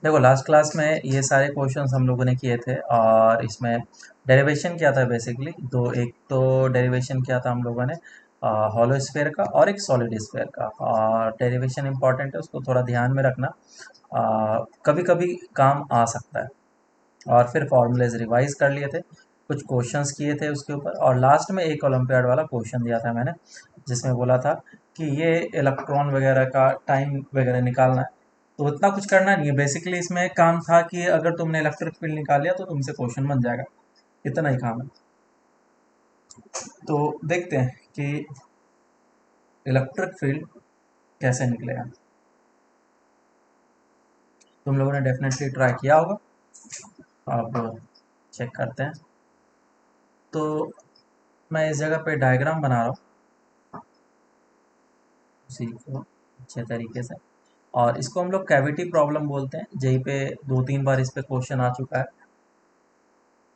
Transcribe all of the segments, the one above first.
देखो last class में ये सारे क्वेश्चंस हम लोगों ने किए थे और इसमें डेरिवेशन क्या था बेसिकली दो, एक तो डेरिवेशन किया था हम लोगों ने हॉलो स्फीयर का और एक सॉलिड स्फीयर का। और डेरिवेशन इंपॉर्टेंट है, उसको थोड़ा ध्यान में रखना, कभी कभी काम आ सकता है। और फिर फॉर्मूलेज रिवाइज कर लिए थे, कुछ क्वेश्चंस किए थे उसके ऊपर, और लास्ट में एक ओलंपियाड वाला क्वेश्चन दिया था मैंने, जिसमें बोला था कि ये इलेक्ट्रॉन वगैरह का टाइम वगैरह निकालना है। तो इतना कुछ करना नहीं है, बेसिकली इसमें काम था कि अगर तुमने इलेक्ट्रिक फील्ड निकाल लिया तो तुमसे क्वेश्चन बन जाएगा, इतना ही काम है। तो देखते हैं कि इलेक्ट्रिक फील्ड कैसे निकलेगा। तुम लोगों ने डेफिनेटली ट्राई किया होगा। अब चेक करते हैं। तो मैं इस जगह पे डायग्राम बना रहा हूँ उसी को अच्छे तरीके से, और इसको हम लोग कैविटी प्रॉब्लम बोलते हैं। जेई पे 2-3 बार इस पे क्वेश्चन आ चुका है,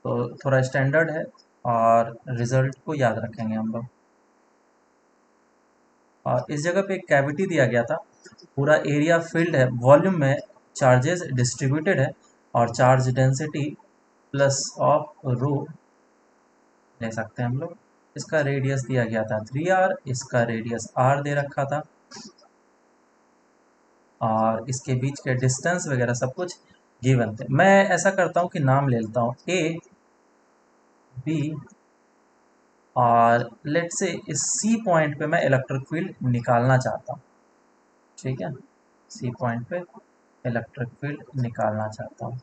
तो थोड़ा स्टैंडर्ड है और रिजल्ट को याद रखेंगे हम लोग। और इस जगह पे एक कैविटी दिया गया था, पूरा एरिया फील्ड है, वॉल्यूम में चार्जेस डिस्ट्रीब्यूटेड है, और चार्ज डेंसिटी प्लस ऑफ रो ले सकते हैं हम लोग। इसका रेडियस दिया गया था 3r, इसका रेडियस r दे रखा था, और इसके बीच के डिस्टेंस वगैरह सब कुछ गिवन थे। मैं ऐसा करता हूँ कि नाम ले लेता हूँ ए बी, और लेट से इस सी पॉइंट पे मैं इलेक्ट्रिक फील्ड निकालना चाहता हूँ। ठीक है, सी पॉइंट पे इलेक्ट्रिक फील्ड निकालना चाहता हूँ।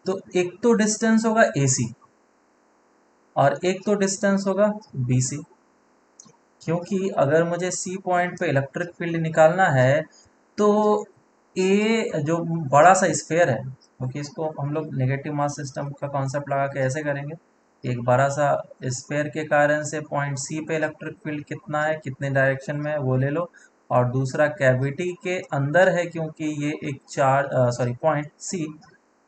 तो एक तो डिस्टेंस होगा ए सी, और एक तो डिस्टेंस होगा बी सी। क्योंकि अगर मुझे सी पॉइंट पे इलेक्ट्रिक फील्ड निकालना है तो ए जो बड़ा सा स्फेयर है, क्योंकि इसको हम लोग नेगेटिव मास सिस्टम का कॉन्सेप्ट लगा के ऐसे करेंगे, एक बड़ा सा स्फेयर के कारण से पॉइंट सी पे इलेक्ट्रिक फील्ड कितना है, कितने डायरेक्शन में है वो ले लो, और दूसरा कैविटी के अंदर है क्योंकि ये एक चार सॉरी पॉइंट सी,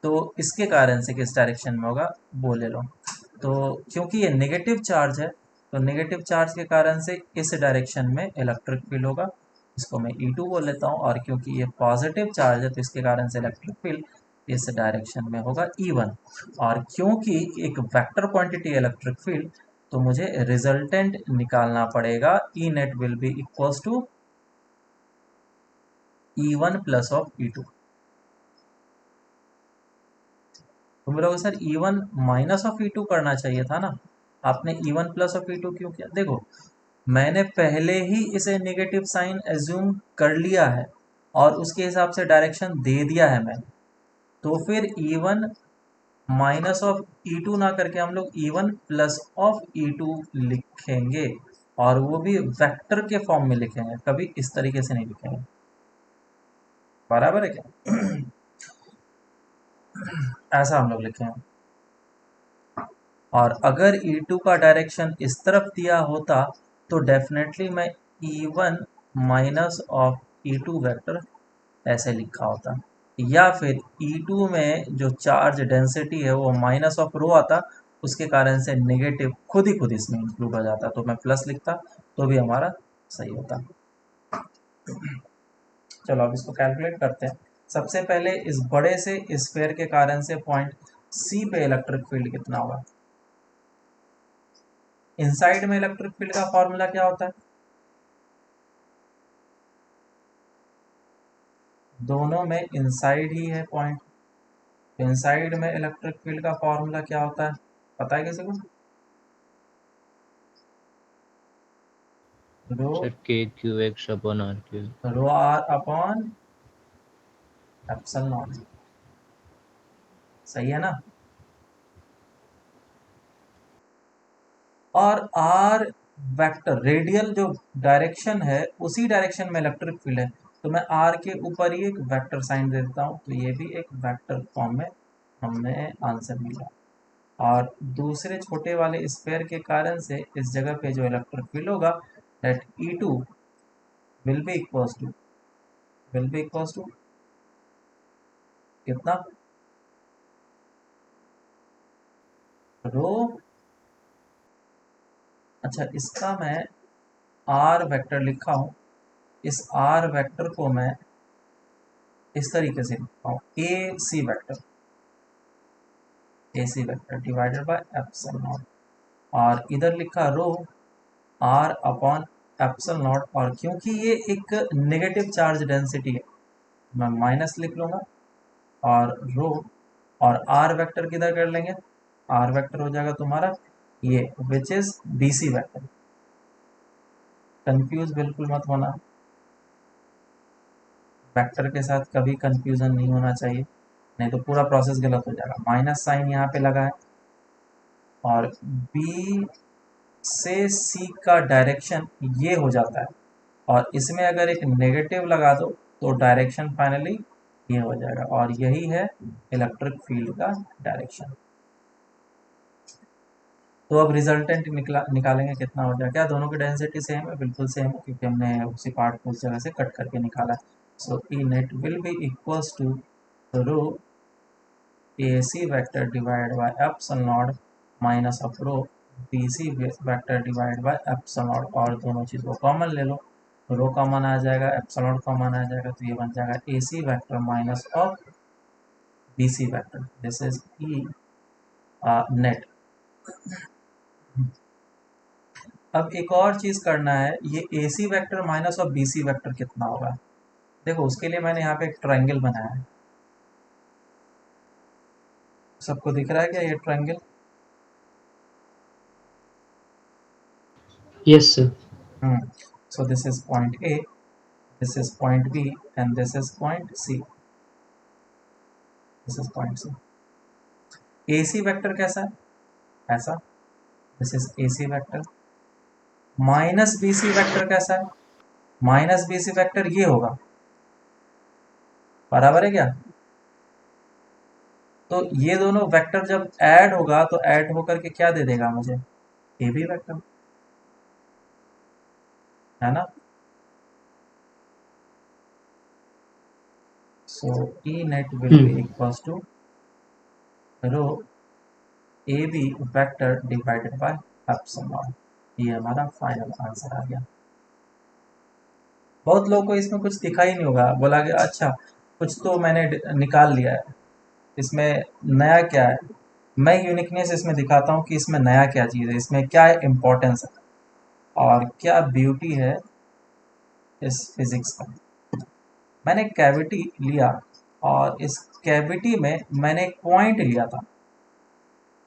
तो इसके कारण से किस डायरेक्शन में होगा वो ले लो। तो क्योंकि ये नेगेटिव चार्ज है, तो नेगेटिव चार्ज के कारण से इस डायरेक्शन में इलेक्ट्रिक फील्ड होगा, इसको मैं E2 बोल लेता हूँ। और क्योंकि ये पॉजिटिव चार्ज है तो इसके कारण से इलेक्ट्रिक फील्ड इस डायरेक्शन में होगा E1। और क्योंकि एक वेक्टर क्वांटिटी इलेक्ट्रिक फील्ड, तो मुझे रिजल्टेंट निकालना पड़ेगा, E net will be equals to E1 plus of E2। तो मेरे को sir E1 minus of E2 करना चाहिए था ना, आपने E1 प्लस ऑफ E2 क्यों किया? देखो मैंने पहले ही इसे नेगेटिव साइन एज्यूम कर लिया है और उसके हिसाब से डायरेक्शन दे दिया है मैंने, तो फिर E1 माइनस ऑफ E2 ना करके हम लोग E1 प्लस ऑफ E2 लिखेंगे, और वो भी वेक्टर के फॉर्म में लिखेंगे, कभी इस तरीके से नहीं लिखेंगे। बराबर है क्या? ऐसा हम लोग लिखेंगे। और अगर E2 का डायरेक्शन इस तरफ दिया होता तो डेफिनेटली मैं E1 minus of E2 vector ऐसे लिखा होता, या फिर E2 में जो चार्ज डेंसिटी है वो माइनस ऑफ रो आता, उसके कारण से नेगेटिव खुद ही इसमें इंक्लूड हो जाता, तो मैं प्लस लिखता तो भी हमारा सही होता। चलो अब इसको कैलकुलेट करते हैं। सबसे पहले इस बड़े से स्फेयर के कारण से पॉइंट सी पे इलेक्ट्रिक फील्ड कितना होगा। इनसाइड में इलेक्ट्रिक फील्ड का फॉर्मूला क्या होता है? दोनों में इनसाइड ही है पॉइंट, इनसाइड में इलेक्ट्रिक फील्ड का फॉर्मूला क्या होता है, पता है किसी को? Rho sir k q x upon r cube. Rho are upon epsilon naught. सही है ना? और आर वेक्टर रेडियल जो डायरेक्शन है उसी डायरेक्शन में इलेक्ट्रिक फील्ड है, तो मैं आर के ऊपर ही एक वेक्टर साइन दे देता हूँ, तो ये भी एक वेक्टर फॉर्म में हमें आंसर मिला। और दूसरे छोटे वाले स्फेयर के कारण से इस जगह पे जो इलेक्ट्रिक फील्ड होगा that E2 will be equals to कितना, रो, अच्छा इसका मैं आर वेक्टर लिखा हूँ, इस आर वेक्टर को मैं इस तरीके से लिखता हूँ, A C vector divided by epsilon naught, और इधर लिखा rho are upon epsilon naught, और क्योंकि ये एक नेगेटिव चार्ज डेंसिटी है मैं माइनस लिख लूँगा, और रो और आर वेक्टर किधर कर लेंगे, आर वेक्टर हो जाएगा तुम्हारा ये which is B C vector. Confuse बिल्कुल मत होना, वेक्टर के साथ कभी कंफ्यूजन नहीं होना चाहिए, नहीं तो पूरा प्रोसेस गलत हो जाएगा। माइनस साइन यहाँ पे लगा है, और बी से सी का डायरेक्शन ये हो जाता है, और इसमें अगर एक नेगेटिव लगा दो तो डायरेक्शन फाइनली ये हो जाएगा, और यही है इलेक्ट्रिक फील्ड का डायरेक्शन। तो अब रिजल्टेंट निकालेंगे कितना हो जाएगा, क्या दोनों की डेंसिटी सेम है, बिल्कुल सेम है क्योंकि हमने उसी पार्ट को उस जगह से कट करके निकाला है। So E net will be equals to rho A C vector divide by epsilon naught minus of rho B C vector divide by epsilon naught, और दोनों चीज़ को कॉमन ले लो, रो कॉमन आ जाएगा, एप्सिलॉन नॉट कॉमन आ जाएगा, तो ये बन जाएगा A C vector minus of B C vector, this is E net. अब एक और चीज करना है, ये ए सी वेक्टर माइनस और बी सी वेक्टर कितना होगा, देखो उसके लिए मैंने यहाँ पे एक ट्रायंगल बनाया है, सबको दिख रहा है क्या ये triangle? Yes, sir. So this is point A, this is point B and this is point C, this is point C. A C vector कैसा है, ऐसा, this is A C vector. Minus B C vector कैसा है, minus B C vector ये होगा, बराबर है क्या? तो ये दोनों वेक्टर जब ऐड होगा तो ऐड होकर के क्या दे देगा मुझे, ए बी वेक्टर, है ना? So E net will be equals to rho A B vector divided by epsilon naught, ये हमारा फाइनल आंसर आ गया। बहुत लोगों को इसमें कुछ दिखा ही नहीं होगा, बोला कि अच्छा कुछ तो मैंने निकाल लिया है, इसमें नया क्या है। मैं यूनिकनेस इसमें दिखाता हूँ कि इसमें नया क्या चीज़ है, इसमें क्या इम्पोर्टेंस है और क्या ब्यूटी है इस फिजिक्स का। मैंने कैविटी लिया और इस कैविटी में मैंने एक पॉइंट लिया था,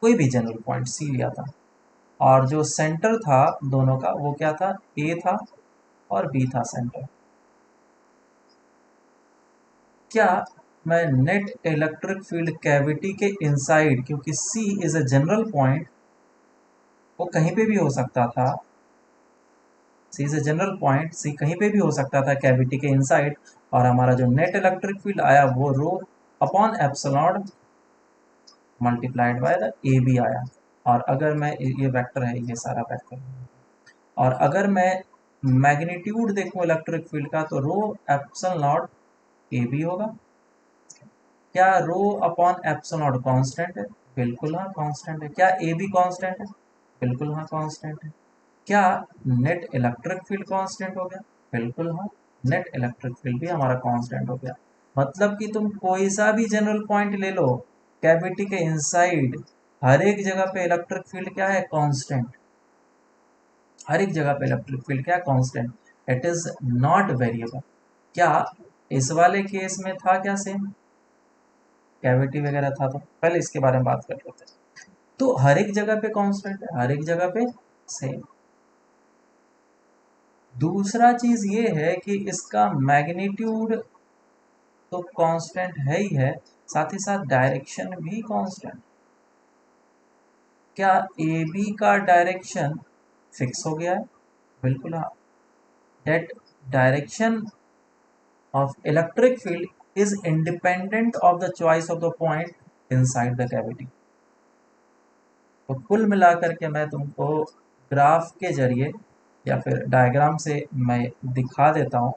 कोई भी जनरल पॉइंट सी लिया था, और जो सेंटर था दोनों का वो क्या था, ए था और बी था सेंटर। क्या मैं नेट इलेक्ट्रिक फील्ड कैविटी के इनसाइड, क्योंकि सी इज अ जनरल पॉइंट, वो कहीं पे भी हो सकता था, सी इज अ जनरल पॉइंट, सी कहीं पे भी हो सकता था कैविटी के इनसाइड, और हमारा जो नेट इलेक्ट्रिक फील्ड आया वो rho upon epsilon multiplied by the A B आया। और अगर मैं, ये वेक्टर है, ये सारा वेक्टर, और अगर मैं मैग्नीट्यूड देखूं इलेक्ट्रिक फील्ड का तो रो एप्सिलॉन नॉट ए बी होगा। क्या रो अपॉन एप्सिलॉन नॉट कांस्टेंट है, बिल्कुल हाँ कांस्टेंट है। क्या ए बी कांस्टेंट है, बिल्कुल हाँ कांस्टेंट है। क्या नेट इलेक्ट्रिक फील्ड कांस्टेंट हो गया, बिल्कुल हाँ, नेट इलेक्ट्रिक फील्ड भी हमारा कांस्टेंट हो गया। मतलब कि तुम कोई सा भी जनरल पॉइंट ले लो कैविटी के इनसाइड, हर एक जगह पे इलेक्ट्रिक फील्ड क्या है, कांस्टेंट। हर एक जगह पे इलेक्ट्रिक फील्ड क्या constant, it is not variable. क्या इस वाले केस में था क्या सेम, कैविटी वगैरह था, तो पहले इसके बारे में बात कर लेते हैं। तो हर एक जगह पे कांस्टेंट है, हर एक जगह पे सेम। दूसरा चीज ये है कि इसका मैग्नीट्यूड तो कांस्टेंट है ही है, साथ ही साथ डायरेक्शन भी कांस्टेंट। क्या ए बी का डायरेक्शन फिक्स हो गया है, बिल्कुल हाँ। That direction of electric field is independent of the choice of the point inside the cavity। तो कुल मिलाकर के मैं तुमको ग्राफ के जरिए या फिर डायग्राम से मैं दिखा देता हूँ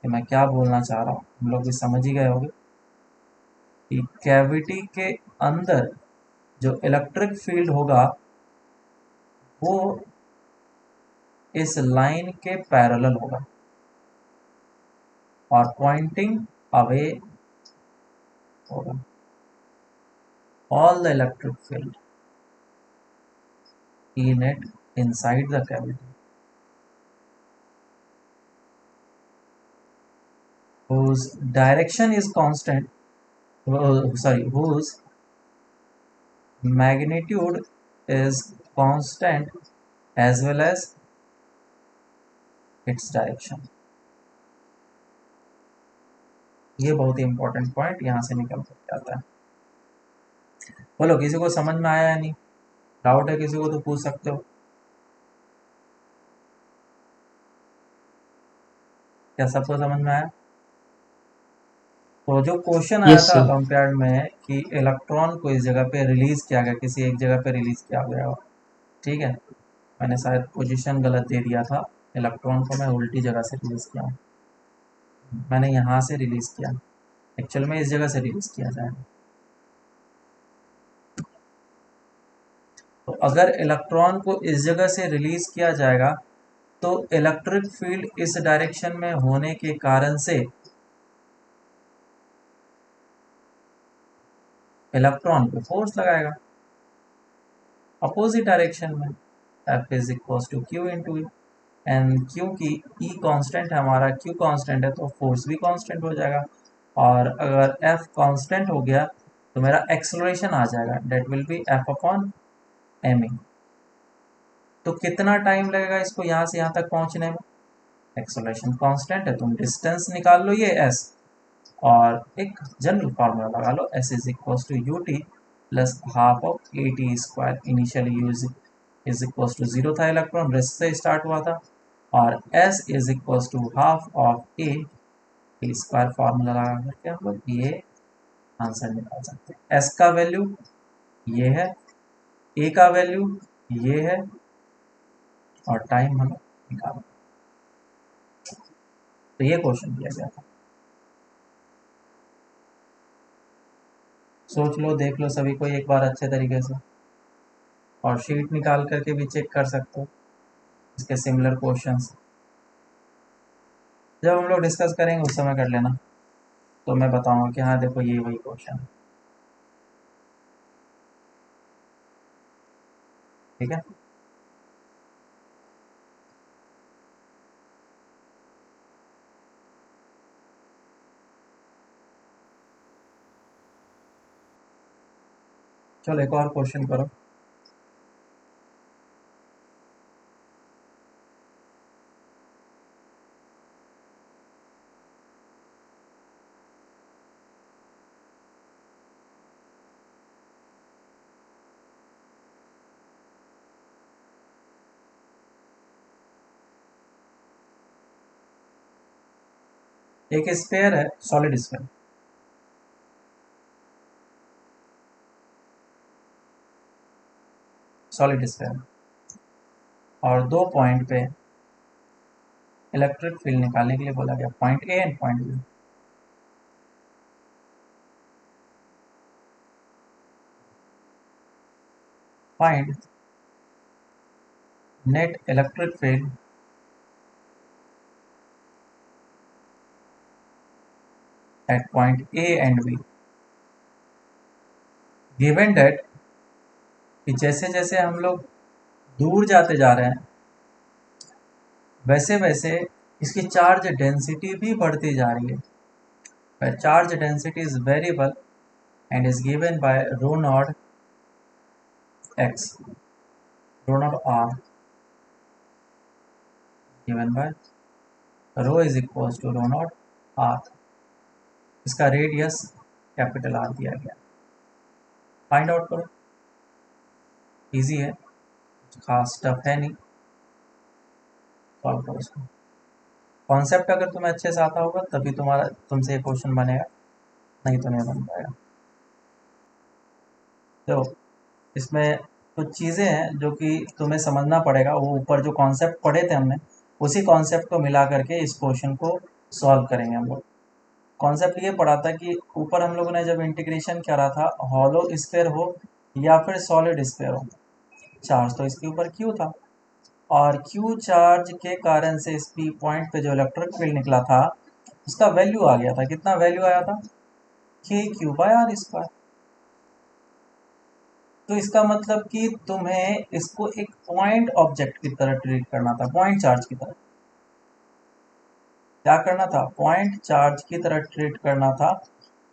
कि मैं क्या बोलना चाह रहा हूँ, हम लोग भी समझ ही गए होंगे कि कैविटी के अंदर जो इलेक्ट्रिक फील्ड होगा वो इस लाइन के पैरेलल होगा और पॉइंटिंग अवे होगा all the electric field E net inside the cavity whose direction is constant, whose magnitude is constant as well as its direction. ये बहुत ही इंपॉर्टेंट पॉइंट यहाँ से निकल कर आता है। बोलो किसी को समझ में आया या नहीं? डाउट है किसी को तो पूछ सकते हो। क्या सबको समझ में आया? तो जो क्वेश्चन आया यस था सर। ओलंपियाड में कि इलेक्ट्रॉन को इस जगह पे रिलीज किया गया, किसी एक जगह पे रिलीज किया गया, ठीक है, मैंने शायद पोजीशन गलत दे दिया था, इलेक्ट्रॉन को मैं उल्टी जगह से रिलीज किया हूँ, मैंने यहाँ से रिलीज किया, एक्चुअल में इस जगह से रिलीज किया जाएगा। तो अगर इलेक्ट्रॉन को इस जगह से रिलीज किया जाएगा तो इलेक्ट्रिक फील्ड इस डायरेक्शन में होने के कारण से इलेक्ट्रॉन पे फोर्स लगाएगा अपोजिट डायरेक्शन में, F is equal to q into E, and क्योंकि E कांस्टेंट है हमारा, Q कांस्टेंट है, तो फोर्स भी कांस्टेंट हो जाएगा, और अगर F कांस्टेंट हो गया तो मेरा एक्सेलरेशन आ जाएगा, that will be F upon ma। तो कितना टाइम लगेगा इसको यहाँ से यहाँ तक पहुँचने में? एक्सेलरेशन कांस्टेंट है, तुम डिस्टेंस निकाल लो ये s, और एक जनरल फार्मूला लगा लो, s is equal to u t plus half of a t square. Initially u's is equal to zero था, इलेक्ट्रॉन रेस्ट से स्टार्ट हुआ था, और s is equal to half of a t square. Formula लगा करके हम लोग ये आंसर निकाल सकते हैं। s का वैल्यू ये है, a का वैल्यू ये है, और टाइम हमें निकालना। तो ये क्वेश्चन दिया गया था, सोच लो, देख लो सभी को एक बार अच्छे तरीके से, और शीट निकाल करके भी चेक कर सकते हो इसके सिमिलर क्वेश्चंस। जब हम लोग डिस्कस करेंगे उस समय कर लेना, तो मैं बताऊंगा कि हाँ देखो ये वही क्वेश्चन है, ठीक है। चलो एक और क्वेश्चन करो। एक स्फेयर है, सॉलिड स्फेयर, सॉलिड स्फेयर, और दो पॉइंट पे इलेक्ट्रिक फील्ड निकालने के लिए बोला गया, point A and point B. Find net electric field at point A and B, given that कि जैसे जैसे हम लोग दूर जाते जा रहे हैं वैसे वैसे इसकी चार्ज डेंसिटी भी बढ़ती जा रही है। where charge density is variable and is given by rho naught x, rho naught r given by rho is equals to rho naught r, इसका रेडियस कैपिटल आर दिया गया। फाइंड आउट करो, easy है, खास टफ है नहीं, solve करो इसको। कॉन्सेप्ट अगर तुम्हें अच्छे से आता होगा तभी तुमसे ये क्वेश्चन बनेगा, नहीं तो नहीं बन पाएगा। तो इसमें कुछ चीज़ें हैं जो कि तुम्हें समझना पड़ेगा, वो ऊपर जो कॉन्सेप्ट पढ़े थे हमने उसी कॉन्सेप्ट को मिला करके इस क्वेश्चन को सॉल्व करेंगे हम लोग। कॉन्सेप्ट ये पढ़ा था कि ऊपर हम लोगों ने जब इंटीग्रेशन करा था, हॉलो स्फेयर हो या फिर सॉलिड स्फेयर हो, चार्ज तो इसके ऊपर क्यू था, और क्यू चार्ज के कारण से इस पी पॉइंट पे जो इलेक्ट्रिक फील्ड निकला था उसका वैल्यू आ गया था। कितना वैल्यू आया था? के क्यू बाय आर स्क्वायर। तो इसका मतलब कि तुम्हें इसको एक पॉइंट ऑब्जेक्ट की तरह ट्रीट करना था, पॉइंट चार्ज की तरह। क्या करना था? पॉइंट चार्ज की तरह ट्रीट करना था,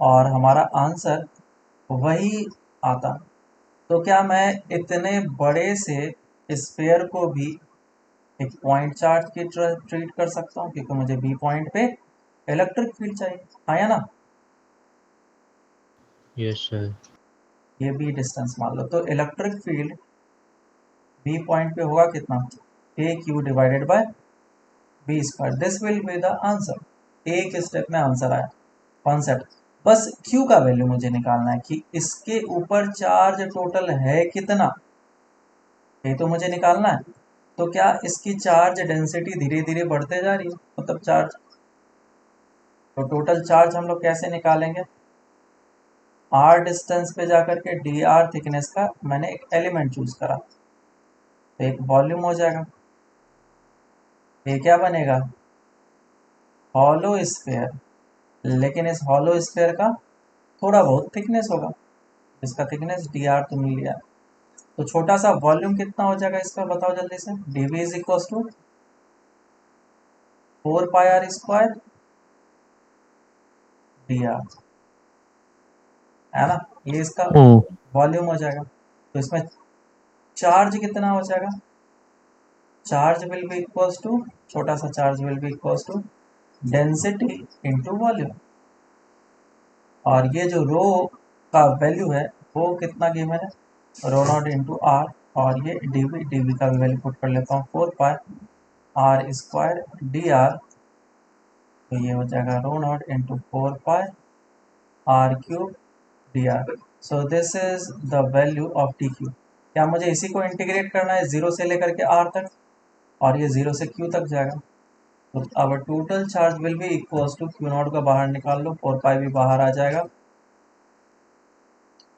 और हमारा आंसर वही आता। तो क्या मैं इतने बड़े से स्फेयर को भी एक पॉइंट चार्ज की तरह ट्रीट कर सकता हूँ, क्योंकि मुझे बी पॉइंट पे इलेक्ट्रिक फील्ड चाहिए, हाँ या ना? Yes sir. ये बी डिस्टेंस मान लो, तो इलेक्ट्रिक फील्ड बी पॉइंट पे होगा कितना? A Q divided by B square. This will be the answer. एक स्टेप में आंसर आया, कॉन्सेप्ट। बस क्यू का वैल्यू मुझे निकालना है कि इसके ऊपर चार्ज टोटल है कितना, ये तो मुझे निकालना है। तो क्या इसकी चार्ज डेंसिटी धीरे धीरे बढ़ते जा रही है, मतलब चार्ज, तो टोटल चार्ज हम लोग कैसे निकालेंगे? आर डिस्टेंस पे जाकर के डी आर थिकनेस का मैंने एक एलिमेंट चूज करा, तो एक वॉल्यूम हो जाएगा। ये क्या बनेगा? Hollow sphere. लेकिन इस हॉलो स्फेयर का थोड़ा बहुत थिकनेस होगा, इसका थिकनेस डी आर तो मिल गया। तो छोटा सा वॉल्यूम कितना हो जाएगा इसका, बताओ जल्दी से। D v is equal to 4 pi are square D r, है ना? ये इसका हम्म। वॉल्यूम हो जाएगा। तो इसमें चार्ज कितना हो जाएगा? Charge will be equals to, छोटा सा charge will be equals to density into volume. और ये जो रो का वैल्यू है वो कितना गिवन है? रो नॉट इंटू आर। और ये डीवी का भी वैल्यू पुट कर लेता हूँ, 4 pi are square D R. तो ये हो जाएगा rho naught into 4 pi R cube D R. So this is the value of T Q. क्या मुझे इसी को इंटीग्रेट करना है जीरो से लेकर के आर तक, और ये जीरो से क्यू तक जाएगा। तो अब total charge will be equals to, q naught का बाहर निकाल लो, 4 पाई भी बाहर आ जाएगा,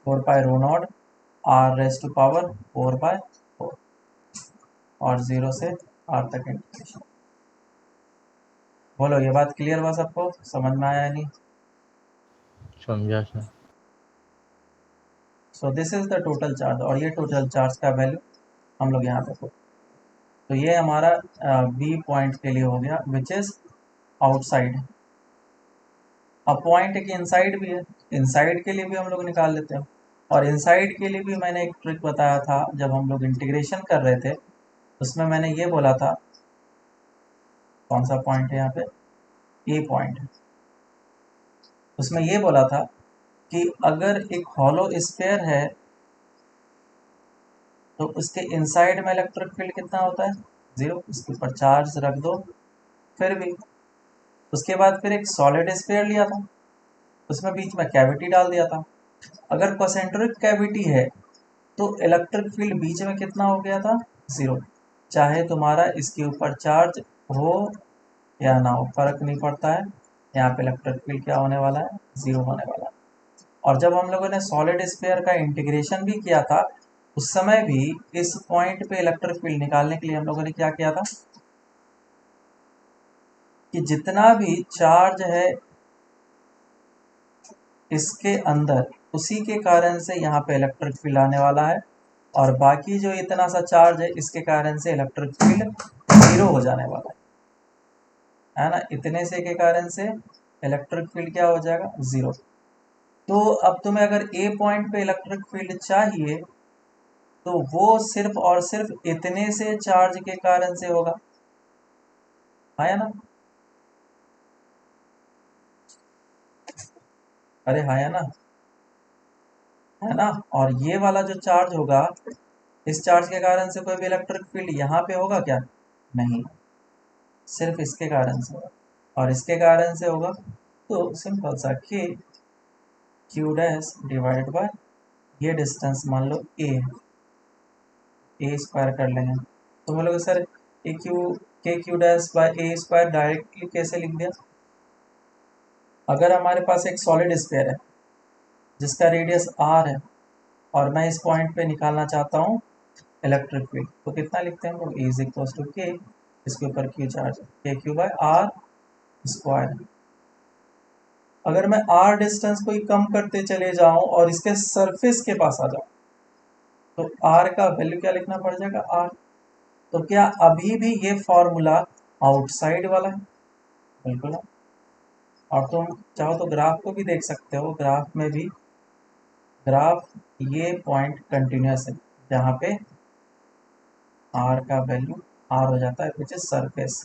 4 pi rho naught R raise to power 4 by 4, और जीरो से आर तक इंटीग्रेशन। बोलो, ये बात क्लियर हुआ सबको, समझ में आया नहीं? समझा sir. So this is the total charge, और ये टोटल चार्ज का वैल्यू हम लोग यहाँ पे put। तो ये हमारा बी पॉइंट के लिए हो गया, विच इज आउटसाइड। अब पॉइंट एक इनसाइड भी है, इनसाइड के लिए भी हम लोग निकाल लेते हैं। और इनसाइड के लिए भी मैंने एक ट्रिक बताया था जब हम लोग इंटीग्रेशन कर रहे थे, उसमें मैंने ये बोला था, कौन सा पॉइंट है यहाँ पे, ए पॉइंट। उसमें ये बोला था कि अगर एक हॉलो स्फेयर है तो उसके इनसाइड में इलेक्ट्रिक फील्ड कितना होता है? जीरो। इसके ऊपर चार्ज रख दो, फिर भी। उसके बाद फिर एक सॉलिड स्फेयर लिया था, उसमें बीच में कैविटी डाल दिया था। अगर कॉन्सेंट्रिक कैविटी है तो इलेक्ट्रिक फील्ड बीच में कितना हो गया था? जीरो। चाहे तुम्हारा इसके ऊपर चार्ज हो या ना हो, फर्क नहीं पड़ता है, यहाँ पे इलेक्ट्रिक फील्ड क्या होने वाला है? जीरो होने वाला है। और जब हम लोगों ने सॉलिड स्फेयर का इंटीग्रेशन भी किया था, उस समय भी इस पॉइंट पे इलेक्ट्रिक फील्ड निकालने के लिए हम लोगों ने क्या किया था कि जितना भी चार्ज है इसके अंदर, उसी के कारण से यहाँ पे इलेक्ट्रिक फील्ड आने वाला है, और बाकी जो इतना सा चार्ज है इसके कारण से इलेक्ट्रिक फील्ड जीरो हो जाने वाला है ना? इतने से के कारण से इलेक्ट्रिक फील्ड क्या हो जाएगा? जीरो। तो अब तुम्हें अगर ए पॉइंट पे इलेक्ट्रिक फील्ड चाहिए तो वो सिर्फ और सिर्फ इतने से चार्ज के कारण से होगा, हाँ या ना? अरे हाँ या ना? है ना? और ये वाला जो चार्ज होगा, इस चार्ज के कारण से कोई भी इलेक्ट्रिक फील्ड यहाँ पे होगा क्या? नहीं, सिर्फ इसके कारण से होगा। और इसके कारण से होगा तो सिंपल सा के क्यू डैश डिवाइड बाय, ये डिस्टेंस मान लो ए स्क्वायर कर लेंगे। तो बोलोगे सर ए क्यू, के Q dash by A square directly कैसे लिख दिया? अगर हमारे पास एक सॉलिड स्फीयर है जिसका रेडियस आर है, और मैं इस पॉइंट पे निकालना चाहता हूँ इलेक्ट्रिक फील्ड, तो कितना लिखते हैं हम लोग? इज इक्वल टू के, इसके ऊपर क्यू चार्ज, के क्यू बाय आर स्क्वायर। अगर मैं r डिस्टेंस कोई कम करते चले जाऊं और इसके सरफेस के पास आ जाऊं तो r का वैल्यू क्या लिखना पड़ जाएगा, r। तो क्या अभी भी ये फॉर्मूला आउटसाइड वाला है? बिल्कुल है। और तुम चाहो तो ग्राफ को भी देख सकते हो, ग्राफ में भी, ग्राफ ये पॉइंट कंटिन्यूस है जहाँ पे r का वैल्यू r हो जाता है विच इज सरफेस,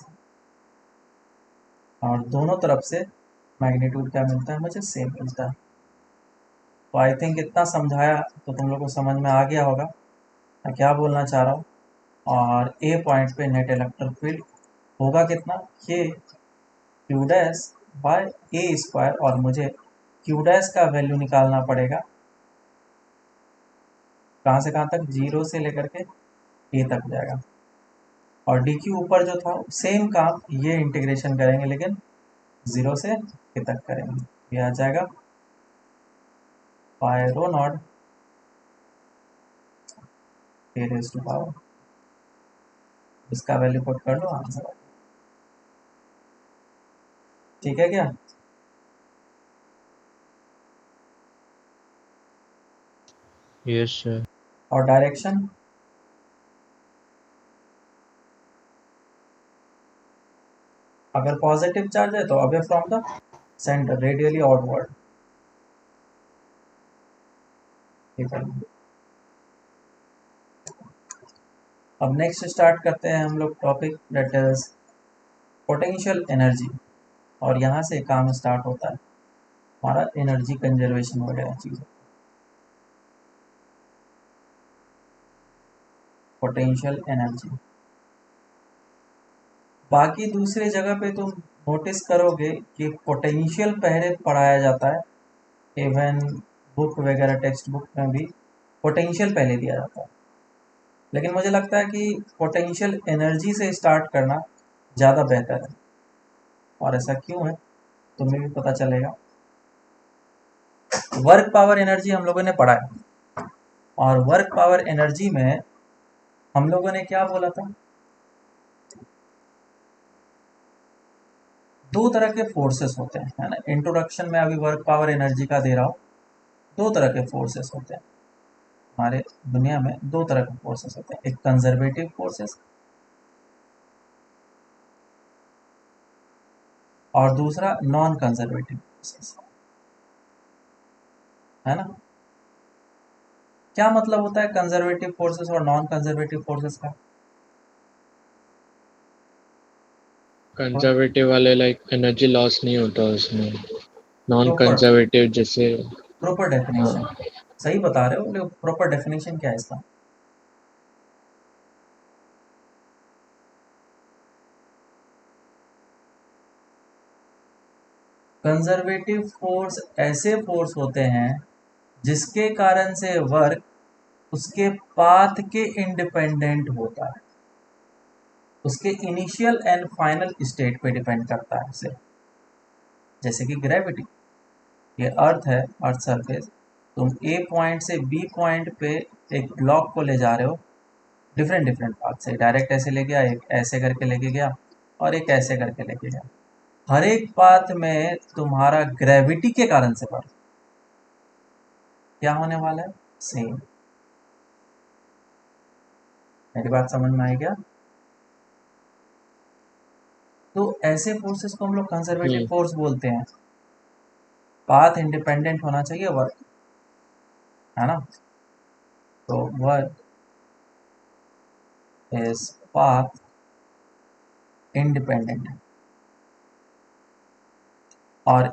और दोनों तरफ से मैग्नीट्यूड क्या मिलता है मुझे, सेम मिलता है। तो आई थिंक इतना समझाया तो तुम लोग को समझ में आ गया होगा मैं क्या बोलना चाह रहा हूँ। और ए पॉइंट पे नेट इलेक्ट्रिक फील्ड होगा कितना, ये Q dash by A square, और मुझे क्यू डैश का वैल्यू निकालना पड़ेगा कहाँ से कहाँ तक, जीरो से लेकर के ए तक जाएगा। और डी क्यू ऊपर जो था सेम काम ये इंटीग्रेशन करेंगे लेकिन जीरो से ए तक करेंगे, ये आ जाएगा pi rho naught a raise to power, इसका वैल्यू पुट कर लो आंसर। ठीक है क्या? Yes sir. और डायरेक्शन, अगर पॉजिटिव चार्ज है तो away from the centre radially outward. ठीक है, अब नेक्स्ट स्टार्ट करते हैं हम लोग topic that is potential energy. और यहाँ से काम स्टार्ट होता है हमारा एनर्जी कंजर्वेशन वगैरह चीज़ें। पोटेंशियल एनर्जी बाकी दूसरे जगह पे तुम नोटिस करोगे कि पोटेंशियल पहले पढ़ाया जाता है, इवन बुक वगैरह टेक्स्ट बुक में भी पोटेंशियल पहले दिया जाता है। लेकिन मुझे लगता है कि पोटेंशियल एनर्जी से स्टार्ट करना ज़्यादा बेहतर है। और ऐसा क्यों है तुम्हें भी पता चलेगा। वर्क पावर एनर्जी हम लोगों ने पढ़ा है, और वर्क पावर एनर्जी में हम लोगों ने क्या बोला था, दो तरह के फोर्सेस होते हैं, है ना। इंट्रोडक्शन में अभी वर्क पावर एनर्जी का दे रहा हूँ। दो तरह के फोर्सेस होते हैं हमारे दुनिया में, दो तरह के फोर्सेस होते हैं, एक कंजर्वेटिव फोर्सेस और दूसरा नॉन कंजर्वेटिव फोर्सेस, है ना। क्या मतलब होता है कंजर्वेटिव फोर्सेस और नॉन कंजर्वेटिव फोर्सेस का? कंजर्वेटिव वाले लाइक एनर्जी लॉस नहीं होता उसमें। नॉन प्रॉपर कंजर्वेटिव जैसे। प्रॉपर हाँ। डेफिनेशन सही बता रहे हो, लेकिन प्रॉपर डेफिनेशन क्या है इसका? कंजर्वेटिव फोर्स ऐसे फोर्स होते हैं जिसके कारण से वर्क उसके पाथ के इंडिपेंडेंट होता है, उसके इनिशियल एंड फाइनल स्टेट पे डिपेंड करता है सिर्फ। जैसे कि ग्रेविटी, ये अर्थ है, अर्थ सरफेस, तुम ए पॉइंट से बी पॉइंट पे एक ब्लॉक को ले जा रहे हो डिफरेंट डिफरेंट पाथ से, डायरेक्ट ऐसे ले गया, एक ऐसे करके लेके गया, और एक ऐसे करके लेके गया। हर एक पाथ में तुम्हारा ग्रेविटी के कारण से बढ़ क्या होने वाला है, सेम। मेरी बात समझ में आई क्या? तो ऐसे फोर्सेस को हम लोग कंजर्वेटिव हम्म। फोर्स बोलते हैं। पाथ इंडिपेंडेंट होना चाहिए वर्क, है ना। तो वर्क इज पाथ इंडिपेंडेंट। और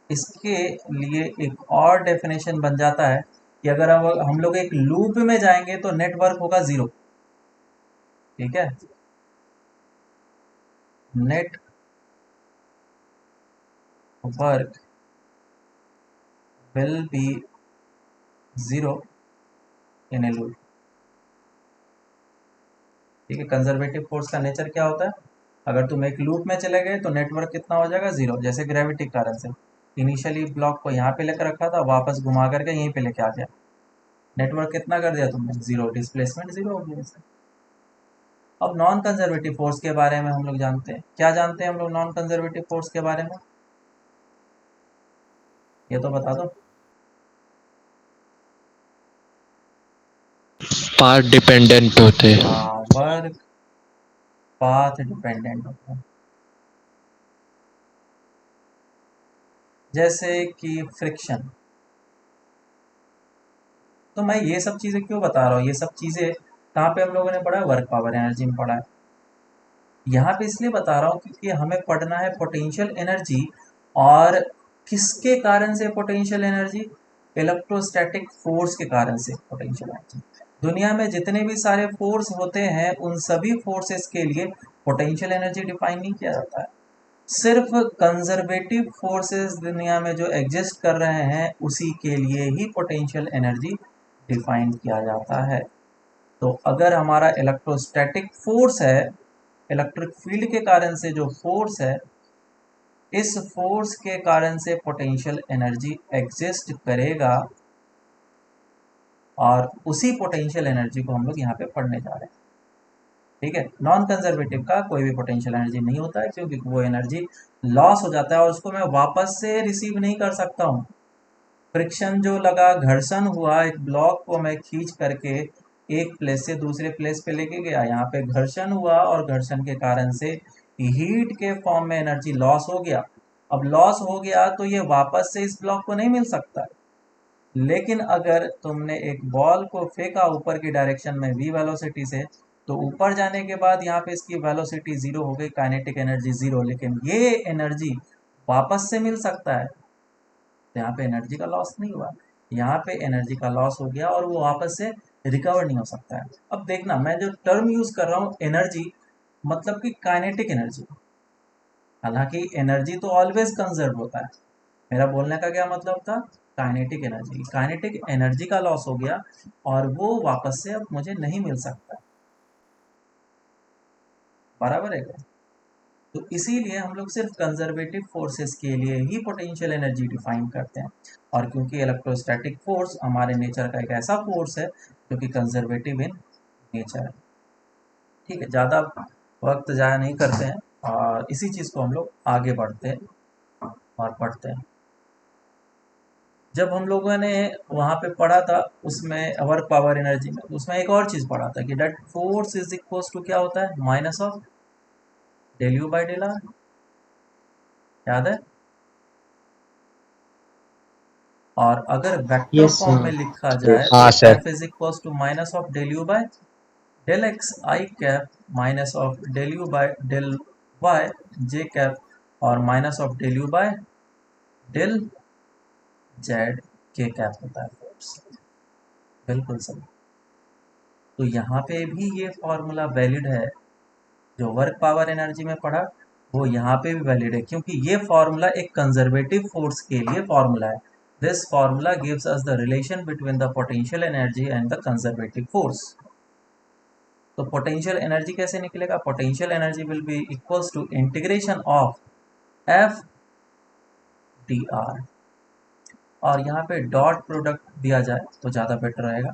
इसके लिए एक और डेफिनेशन बन जाता है कि अगर हम लोग एक लूप में जाएंगे तो नेटवर्क होगा जीरो। ठीक है, net work will be zero in A loop. ठीक है, कंजर्वेटिव फोर्स का नेचर क्या होता है, अगर तुम एक लूप में चले गए तो नेटवर्क कितना हो जाएगा, जीरो। जैसे ग्रेविटी के कारण से इनिशियली ब्लॉक को यहाँ पे लेकर रखा था, वापस घुमा करके यहीं पे लेके आ गया, नेटवर्क कितना कर दिया तुमने, जीरो, डिस्प्लेसमेंट जीरो हो गया इससे। अब नॉन कंजर्वेटिव फोर्स के बारे में हम लोग जानते हैं, क्या जानते हैं हम लोग नॉन कंजर्वेटिव फोर्स के बारे में? ये तो बता दो। पाथ डिपेंडेंट होते हैं। हाँ, वर्क पाथ डिपेंडेंट होता है। जैसे कि फ्रिक्शन। तो मैं ये सब चीज़ें क्यों बता रहा हूँ, ये सब चीज़ें कहाँ पे हम लोगों ने पढ़ा है, वर्क पावर एनर्जी में पढ़ा है। यहाँ पे इसलिए बता रहा हूँ क्योंकि हमें पढ़ना है पोटेंशियल एनर्जी। और किसके कारण से पोटेंशियल एनर्जी, इलेक्ट्रोस्टैटिक फोर्स के कारण से पोटेंशियल एनर्जी। दुनिया में जितने भी सारे फोर्स होते हैं उन सभी फोर्सेस के लिए पोटेंशियल एनर्जी डिफाइन नहीं किया जाता है। सिर्फ कंजर्वेटिव फोर्सेस दुनिया में जो एग्जिस्ट कर रहे हैं उसी के लिए ही पोटेंशियल एनर्जी डिफाइन किया जाता है। तो अगर हमारा इलेक्ट्रोस्टैटिक फोर्स है, इलेक्ट्रिक फील्ड के कारण से जो फोर्स है, इस फोर्स के कारण से पोटेंशियल एनर्जी एग्जिस्ट करेगा। और उसी पोटेंशियल एनर्जी को हम लोग यहाँ पे पढ़ने जा रहे हैं। ठीक है, नॉन कंजर्वेटिव का कोई भी पोटेंशियल एनर्जी नहीं होता है क्योंकि वो एनर्जी लॉस हो जाता है और उसको मैं वापस से रिसीव नहीं कर सकता हूँ। फ्रिक्शन जो लगा, घर्षण हुआ, एक ब्लॉक को मैं खींच करके एक प्लेस से दूसरे प्लेस पे लेके गया, यहाँ पे घर्षण हुआ और घर्षण के कारण से हीट के फॉर्म में एनर्जी लॉस हो गया। अब लॉस हो गया तो ये वापस से इस ब्लॉक को नहीं मिल सकता। लेकिन अगर तुमने एक बॉल को फेंका ऊपर की डायरेक्शन में v वेलोसिटी से, तो ऊपर जाने के बाद यहाँ पे इसकी वेलोसिटी जीरो हो गई, काइनेटिक एनर्जी जीरो, लेकिन ये एनर्जी वापस से मिल सकता है। तो यहाँ पे एनर्जी का लॉस नहीं हुआ, यहाँ पे एनर्जी का लॉस हो गया और वो वापस से रिकवर नहीं हो सकता है। अब देखना, मैं जो टर्म यूज कर रहा हूँ एनर्जी, मतलब कि काइनेटिक एनर्जी। हालांकि एनर्जी तो ऑलवेज कंजर्व होता है, मेरा बोलने का क्या मतलब था, काइनेटिक एनर्जी, काइनेटिक एनर्जी का लॉस हो गया और वो वापस से अब मुझे नहीं मिल सकता। बराबर है क्या? तो इसीलिए हम लोग सिर्फ कंजर्वेटिव फोर्सेस के लिए ही पोटेंशियल एनर्जी डिफाइन करते हैं। और क्योंकि इलेक्ट्रोस्टैटिक फोर्स हमारे नेचर का एक ऐसा फोर्स है जो कि कंजर्वेटिव इन नेचर है। ठीक है, ज़्यादा वक्त ज़ाया नहीं करते हैं और इसी चीज़ को हम लोग आगे बढ़ते हैं और पढ़ते हैं। जब हम लोगों ने वहाँ पे पढ़ा था उसमें वर्क पावर एनर्जी में, उसमें एक और चीज़ पढ़ा था कि that force is equals to क्या होता है, minus of del u by del r. याद है? और अगर वेक्टर यस फॉर्म में लिखा सर। जाए हाँ तो sir. F is equals to minus of del you by del X I cap, minus of del you by del Y J cap, और minus of del you by del Z K cap होता है force. बिल्कुल सही। तो यहाँ पे भी ये फॉर्मूला वैलिड है, जो वर्क पावर एनर्जी में पढ़ा वो यहाँ पे भी वैलिड है, क्योंकि ये फॉर्मूला एक कंजर्वेटिव फोर्स के लिए फॉर्मूला है। This formula gives us the relation between the potential energy and the conservative force. तो पोटेंशियल एनर्जी कैसे निकलेगा, potential energy will be equals to integration of F d are, और यहाँ पे डॉट प्रोडक्ट दिया जाए तो ज़्यादा बेटर रहेगा,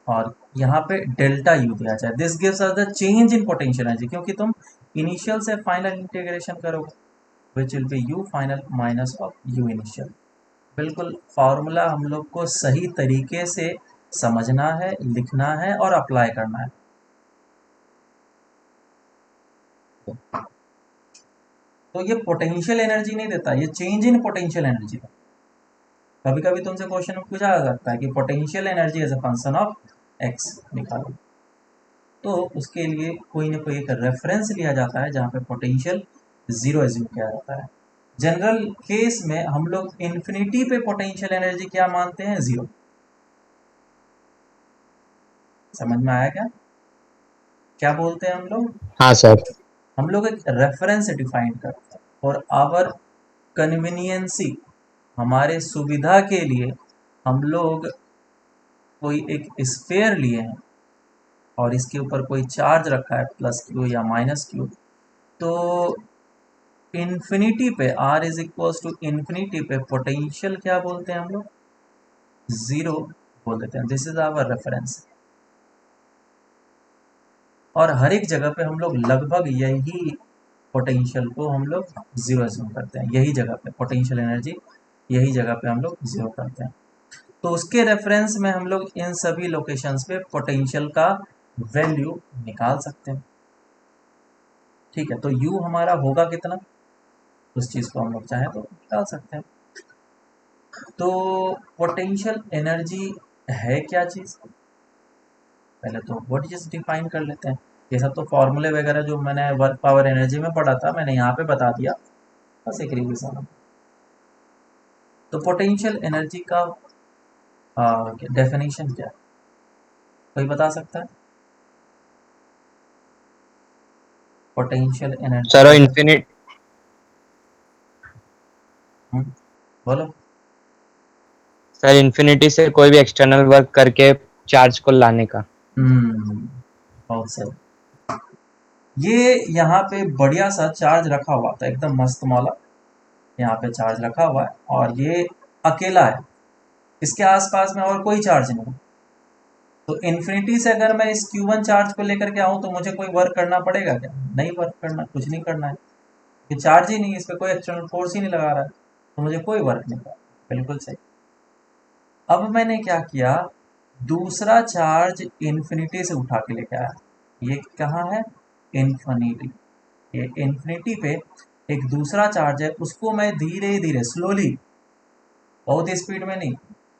और यहाँ पे डेल्टा यू दिया जाए। This gives us the change in potential energy, क्योंकि तुम इनिशियल से फाइनल इंटीग्रेशन करोगे विच will B you final minus of U initial. बिल्कुल, फॉर्मूला हम लोग को सही तरीके से समझना है, लिखना है और अप्लाई करना है। तो ये पोटेंशियल एनर्जी नहीं देता, ये चेंज इन पोटेंशियल एनर्जी। कभी कभी तुमसे क्वेश्चन में पूछा जा सकता है कि potential energy as a function of x निकालो, तो उसके लिए कोई ना कोई एक रेफरेंस लिया जाता है जहाँ पे पोटेंशियल जीरो एज्यूम किया जाता है। जनरल केस में हम लोग इन्फिनिटी पे पोटेंशियल एनर्जी क्या मानते हैं, जीरो। समझ में आया क्या, क्या बोलते हैं हम लोग? हाँ सर। हम लोग एक रेफरेंस डिफाइन करते हैं और आवर कन्वीनियंसी, हमारे सुविधा के लिए हम लोग कोई एक स्फेयर लिए हैं और इसके ऊपर कोई चार्ज रखा है प्लस क्यू या माइनस क्यू। तो इन्फिनिटी पे r is equals to infinity पे पोटेंशियल क्या बोलते हैं हम लोग, जीरो बोल देते हैं। This is our reference. और हर एक जगह पे हम लोग लगभग यही पोटेंशियल को हम लोग जीरो एज्यूम करते हैं, यही जगह पे पोटेंशियल एनर्जी यही जगह पे हम लोग जीरो करते हैं। तो उसके रेफरेंस में हम लोग इन सभी लोकेशंस पे पोटेंशियल का वैल्यू निकाल सकते हैं। ठीक है, तो U हमारा होगा कितना, उस चीज को हम लोग चाहें तो निकाल सकते हैं। तो पोटेंशियल एनर्जी है क्या चीज, पहले तो व्हाट इज डिफाइन कर लेते हैं। ये सब तो फॉर्मूले वगैरह जो मैंने वर्क पावर एनर्जी में पढ़ा था मैंने यहाँ पे बता दिया, बस एक रिवीजन। तो पोटेंशियल एनर्जी का डेफिनेशन क्या है, कोई बता सकता है? पोटेंशियल एनर्जी सर का इन्फिनिट बोलो। सर इन्फिनिटी से कोई भी एक्सटर्नल वर्क करके चार्ज को लाने का। बहुत सही। ये यहाँ पे बढ़िया सा चार्ज रखा हुआ था, एकदम मस्त मौला। यहाँ पे चार्ज रखा हुआ है और ये अकेला है, इसके आसपास में और कोई चार्ज नहीं है। तो इन्फिनिटी से अगर मैं इस Q1 चार्ज को लेकर के आऊँ तो मुझे कोई वर्क करना पड़ेगा क्या? नहीं वर्क करना, कुछ नहीं करना है, ये चार्ज ही नहीं है, इस पर कोई एक्सटर्नल फोर्स ही नहीं लगा रहा है, तो मुझे कोई वर्क नहीं करना। बिल्कुल सही। अब मैंने क्या किया, दूसरा चार्ज इन्फिनिटी से उठा के लेके आया। ये कहाँ है? इन्फिनिटी। ये इन्फिनिटी पे एक दूसरा चार्ज है, उसको मैं धीरे धीरे स्लोली, बहुत स्पीड में नहीं,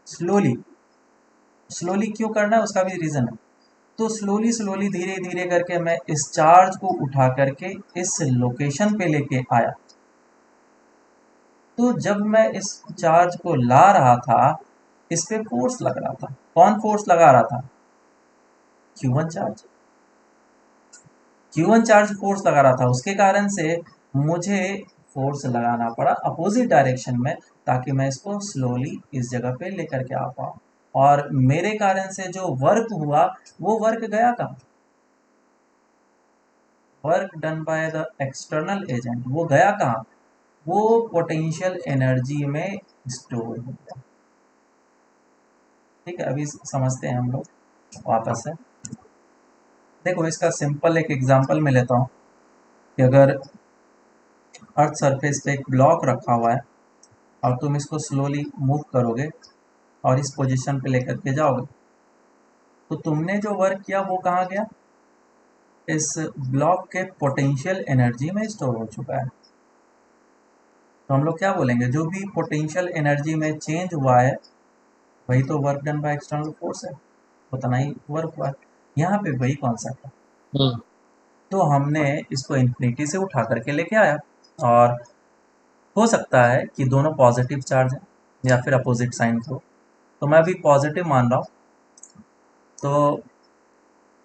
स्लोली। स्लोली क्यों करना है उसका भी रीजन है। तो स्लोली स्लोली धीरे धीरे करके मैं इस चार्ज को उठा करके इस लोकेशन पे लेके आया। तो जब मैं इस चार्ज को ला रहा था, इस पे फोर्स लग रहा था। कौन फोर्स लगा रहा था? Q1 charge. Q1 charge force लगा रहा था, उसके कारण से मुझे फोर्स लगाना पड़ा अपोजिट डायरेक्शन में, ताकि मैं इसको स्लोली इस जगह पे लेकर के आ पाऊँ। और मेरे कारण से जो वर्क हुआ, वो वर्क गया कहाँ? Work done by the external agent, वो गया कहाँ? वो पोटेंशियल एनर्जी में स्टोर हो गया। ठीक है, अभी समझते हैं हम लोग वापस से। देखो, इसका सिंपल एक एग्जांपल मैं लेता हूँ कि अगर अर्थ सरफेस पे एक ब्लॉक रखा हुआ है और तुम इसको स्लोली मूव करोगे और इस पोजीशन पे लेकर के जाओगे, तो तुमने जो वर्क किया वो कहाँ गया? इस ब्लॉक के पोटेंशियल एनर्जी में स्टोर हो चुका है। तो हम लोग क्या बोलेंगे, जो भी पोटेंशियल एनर्जी में चेंज हुआ है वही तो work done by external force है, उतना ही वर्क हुआ है। यहाँ पे वही कॉन्सेप्ट है। हम्म। तो हमने इसको इन्फिनिटी से उठा करके लेके आया, और हो सकता है कि दोनों पॉजिटिव चार्ज हैं या फिर अपोजिट साइन हो, तो मैं अभी पॉजिटिव मान रहा हूँ। तो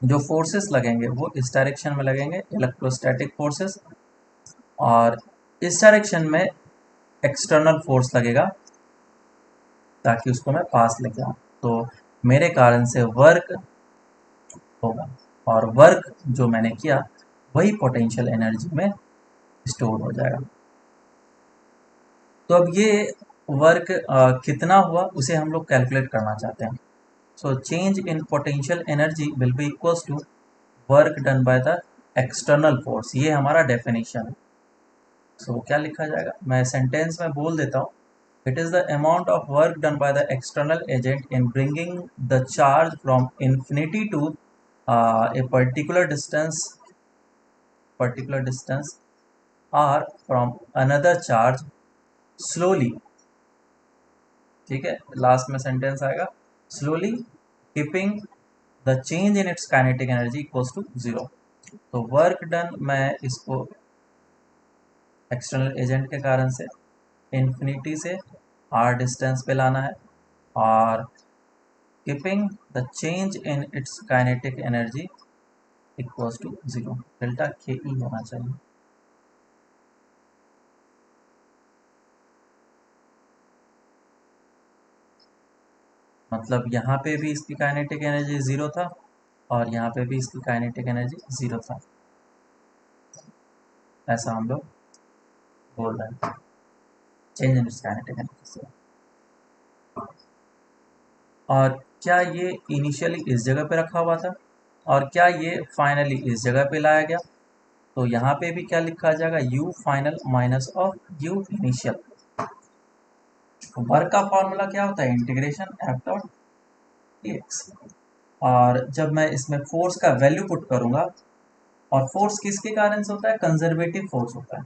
जो फोर्सेस लगेंगे वो इस डायरेक्शन में लगेंगे, इलेक्ट्रोस्टैटिक फोर्सेस, और इस डायरेक्शन में एक्सटर्नल फोर्स लगेगा ताकि उसको मैं पास लेके आऊँ। तो मेरे कारण से वर्क होगा, और वर्क जो मैंने किया वही पोटेंशियल एनर्जी में स्टोर हो जाएगा। तो अब ये वर्क कितना हुआ उसे हम लोग कैलकुलेट करना चाहते हैं। So change in potential energy will be equals to work done by the external force, ये हमारा डेफिनेशन है। सो क्या लिखा जाएगा, मैं सेंटेंस में बोल देता हूँ। It is the amount of work done by the external agent in bringing the charge from infinity to a particular distance r from another charge slowly। ठीक है, लास्ट में सेंटेंस आएगा slowly keeping the change in its kinetic energy equals to zero. तो work done मैं इसको external agent के कारण से इन्फिनिटी से आर डिस्टेंस पे लाना है, और keeping the change in its kinetic energy equals to zero, delta K E होना चाहिए। मतलब यहाँ पे भी इसकी काइनेटिक एनर्जी जीरो था और यहाँ पे भी इसकी काइनेटिक एनर्जी जीरो था, ऐसा हम लोग बोल रहे हैं, change in its kinetic energy से। और क्या ये इनिशियली इस जगह पे रखा हुआ था, और क्या ये फाइनली इस जगह पे लाया गया? तो यहाँ पे भी क्या लिखा जाएगा, u final minus of u initial. Work का फॉर्मूला क्या होता है, इंटीग्रेशन एफ डॉट एक्स। और जब मैं इसमें फोर्स का वैल्यू पुट करूंगा, और फोर्स किसके कारण से होता है, कंजर्वेटिव फोर्स होता है,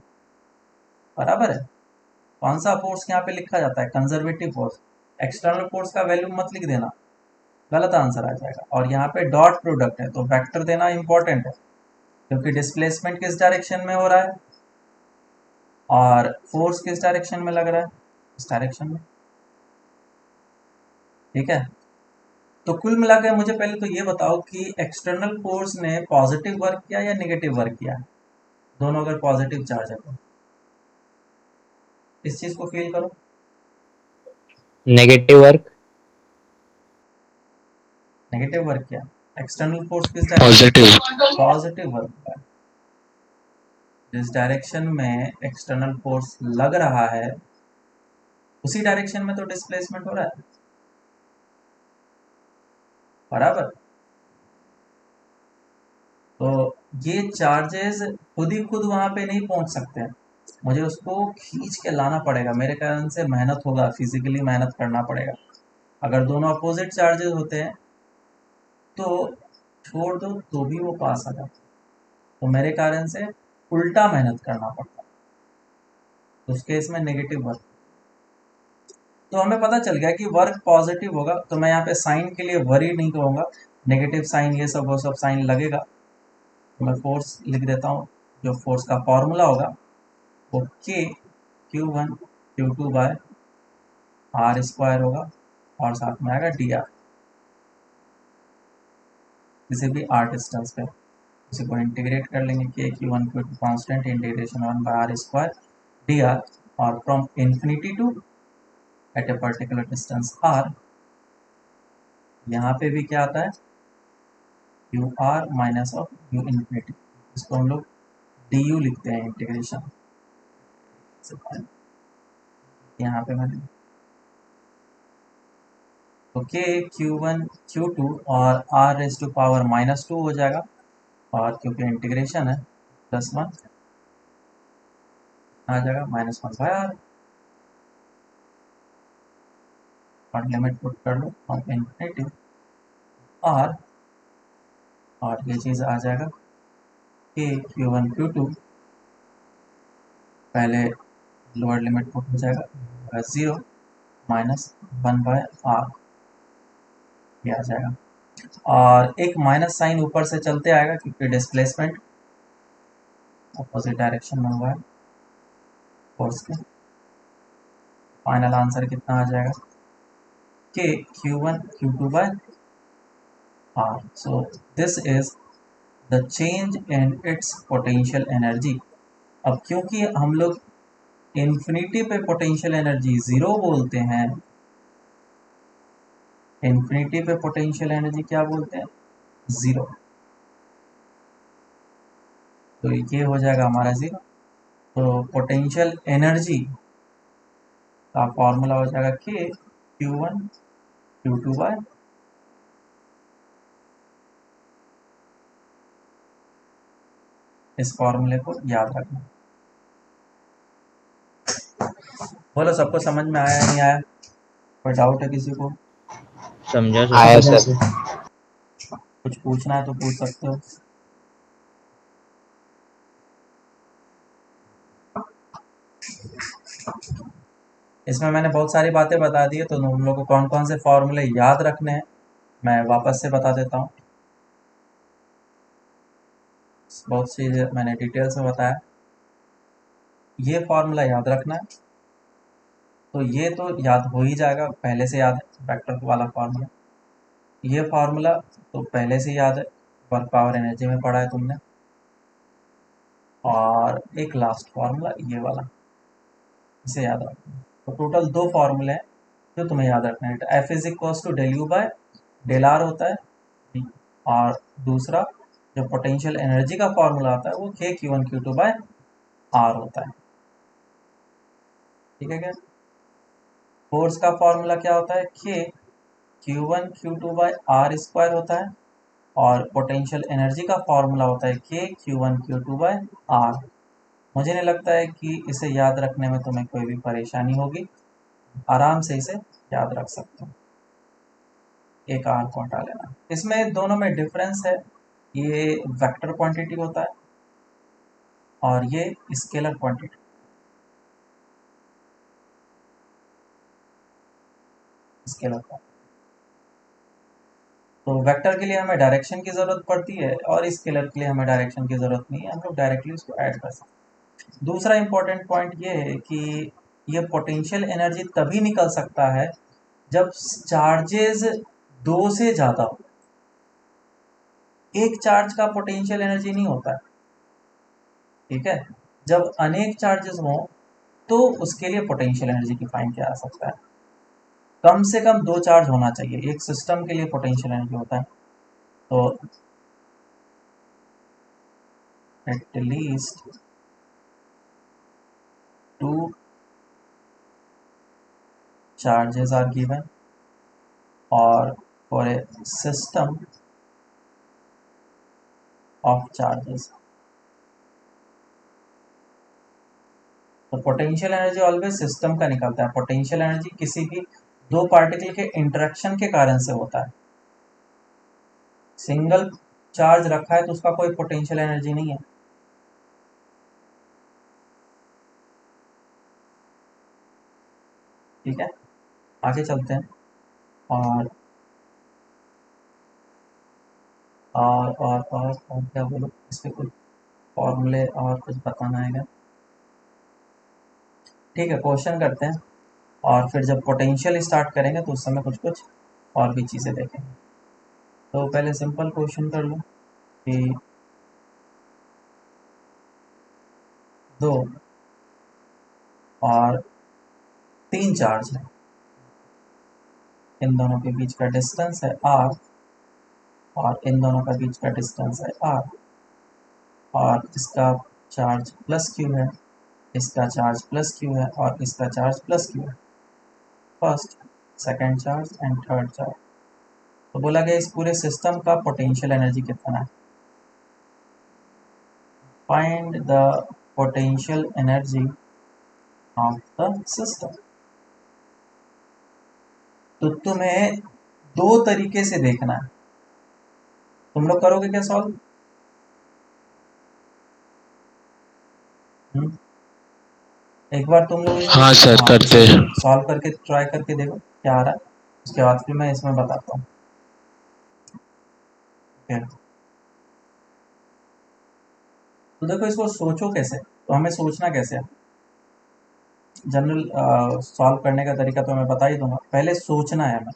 बराबर है। कौन सा फोर्स यहाँ पे लिखा जाता है, कंजर्वेटिव फोर्स। एक्सटर्नल फोर्स का वैल्यू मत लिख देना, गलत आंसर आ जाएगा। और यहाँ पे डॉट प्रोडक्ट है तो वेक्टर देना इंपॉर्टेंट है, क्योंकि डिस्प्लेसमेंट किस डायरेक्शन में हो रहा है और फोर्स किस डायरेक्शन में लग रहा है, इस डायरेक्शन में। ठीक है, तो कुल मिलाकर मुझे पहले तो ये बताओ कि एक्सटर्नल फोर्स ने पॉजिटिव वर्क किया या नेगेटिव वर्क किया। दोनों अगर पॉजिटिव चार्ज है तो इस चीज को फील करो। Negative work. नेगेटिव वर्क किया, एक्सटर्नल फोर्स किस डायरेक्शन, पॉजिटिव पॉजिटिव वर्क किया। जिस डायरेक्शन में एक्सटर्नल फोर्स लग रहा है उसी डायरेक्शन में तो डिस्प्लेसमेंट हो रहा है, बराबर। तो ये चार्जेस खुद ही खुद वहां पे नहीं पहुंच सकते हैं, मुझे उसको खींच के लाना पड़ेगा, मेरे कारण से मेहनत होगा, फिजिकली मेहनत करना पड़ेगा। अगर दोनों अपोजिट चार्जेस होते हैं तो छोड़ दो तो भी वो पास आ जाता, तो मेरे कारण से उल्टा मेहनत करना पड़ता, तो उस केस में नेगेटिव वर्क। तो हमें पता चल गया कि वर्क पॉजिटिव होगा, तो मैं यहाँ पे साइन के लिए वरी नहीं कहूँगा, नेगेटिव साइन ये सब वो सब साइन लगेगा। तो मैं फोर्स लिख देता हूँ, जो फोर्स का फॉर्मूला होगा वो के Q1 Q2 by R square होगा, और साथ में आएगा डी आर, किसी भी आर डिस्टेंस पे इसी को इंटीग्रेट कर लेंगे, K Q1 Q2 constant integration 1 by R square D R, और from infinity to at a particular distance R, यहाँ पे भी क्या आता है, U R minus of U infinity, इसको हम लोग डी यू लिखते हैं इंटीग्रेशन। यहाँ पे मैंने तो के Q1 Q2 और आर रेज टू पावर -2 हो जाएगा, और क्योंकि इंटीग्रेशन है +1 आ जाएगा -1 बाय आर, और लिमिट पुट कर लो फ्रॉम इन्फिनिटी आर, और ये चीज़ आ जाएगा के Q1 Q2, पहले लोअर लिमिट पुट हो जाएगा 0 -1 बाय आर, ये आ जाएगा। और एक माइनस साइन ऊपर से चलते आएगा क्योंकि डिस्प्लेसमेंट अपोजिट डायरेक्शन में हुआ है फोर्स के। फाइनल आंसर कितना आ जाएगा, k Q1 Q2 by r. So this is the change in its potential energy. अब क्योंकि हम लोग इन्फिनिटी पे पोटेंशियल एनर्जी जीरो बोलते हैं, इन्फिनिटी पे पोटेंशियल एनर्जी क्या बोलते हैं, जीरो, तो ये हो जाएगा हमारा जीरो। तो पोटेंशियल एनर्जी का फॉर्मूला हो जाएगा के Q1 Q2 बाय, इस फॉर्मूले को याद रखना। बोलो सबको समझ में आया नहीं आया, कोई डाउट है किसी को, समझा सर। आया सर। कुछ पूछना है तो पूछ सकते हो। इसमें मैंने बहुत सारी बातें बता दी है, तो तुम लोग को कौन कौन से फॉर्मूले याद रखने हैं मैं वापस से बता देता हूँ। बहुत चीज़ मैंने डिटेल से बताया, ये फॉर्मूला याद रखना है। तो ये तो याद हो ही जाएगा, पहले से याद है वेक्टर वाला फॉर्मूला। ये फार्मूला तो पहले से याद है, वर्क पावर एनर्जी में पढ़ा है तुमने। और एक लास्ट फार्मूला ये वाला, इसे याद रखना। तो टोटल दो फार्मूले हैं जो तुम्हें याद रखना है। F is equals to del you by del r होता है, और दूसरा जो पोटेंशियल एनर्जी का फॉर्मूला आता है वो के Q1 Q2 बाय आर होता है। ठीक है क्या, फोर्स का फॉर्मूला क्या होता है, के Q1 Q2 by R square होता है, और पोटेंशियल एनर्जी का फॉर्मूला होता है के Q1 Q2 बाय आर। मुझे नहीं लगता है कि इसे याद रखने में तुम्हें कोई भी परेशानी होगी। आराम से इसे याद रख सकते हो। एक आर को हटा लेना। इसमें दोनों में डिफरेंस है, ये वेक्टर क्वांटिटी होता है और ये स्केलर क्वांटिटी। स्केलर क्वांटिटी तो वेक्टर के लिए हमें डायरेक्शन की ज़रूरत पड़ती है और स्केलर के लिए हमें डायरेक्शन की ज़रूरत नहीं है, हम लोग डायरेक्टली उसको ऐड कर सकते हैं। दूसरा इंपॉर्टेंट पॉइंट ये है कि ये पोटेंशियल एनर्जी तभी निकल सकता है जब चार्जेस दो से ज़्यादा हो। एक चार्ज का पोटेंशियल एनर्जी नहीं होता है, ठीक है। जब अनेक चार्जेस हों तो उसके लिए पोटेंशियल एनर्जी की फाइन किया जा सकता है। कम से कम दो चार्ज होना चाहिए एक सिस्टम के लिए पोटेंशियल एनर्जी होता है। तो at least two charges are given or for a system of charges. तो पोटेंशियल एनर्जी ऑलवेज सिस्टम का निकलता है। पोटेंशियल एनर्जी किसी भी दो पार्टिकल के इंटरेक्शन के कारण से होता है। सिंगल चार्ज रखा है तो उसका कोई पोटेंशियल एनर्जी नहीं है। ठीक है, आगे चलते हैं। और और क्या बोलो, इस पे कुछ फॉर्मूले और कुछ बताना है क्या? ठीक है, क्वेश्चन करते हैं और फिर जब पोटेंशियल स्टार्ट करेंगे तो उस समय कुछ कुछ और भी चीज़ें देखेंगे। तो पहले सिंपल क्वेश्चन कर लो कि दो और तीन चार्ज है, इन दोनों के बीच का डिस्टेंस है r और इन दोनों का बीच का डिस्टेंस है r और इसका चार्ज प्लस q है, इसका चार्ज प्लस q है और इसका चार्ज प्लस q है। First, second charge and third charge. तो बोला गया इस पूरे सिस्टम का पोटेंशियल एनर्जी कितना है। Find the potential energy of the system. तो तुम्हें दो तरीके से देखना है। तुम लोग करोगे क्या सॉल्व? एक बार तुम लोग इसको हाँ सर, इसे करते हैं। सॉल्व करके ट्राई करके देखो क्या आ रहा है, उसके बाद फिर मैं इसमें बताता हूँ। ठीक है, तो देखो इसको सोचो कैसे, तो हमें सोचना कैसे है। जनरल सॉल्व करने का तरीका तो मैं बता ही दूंगा, पहले सोचना है हमें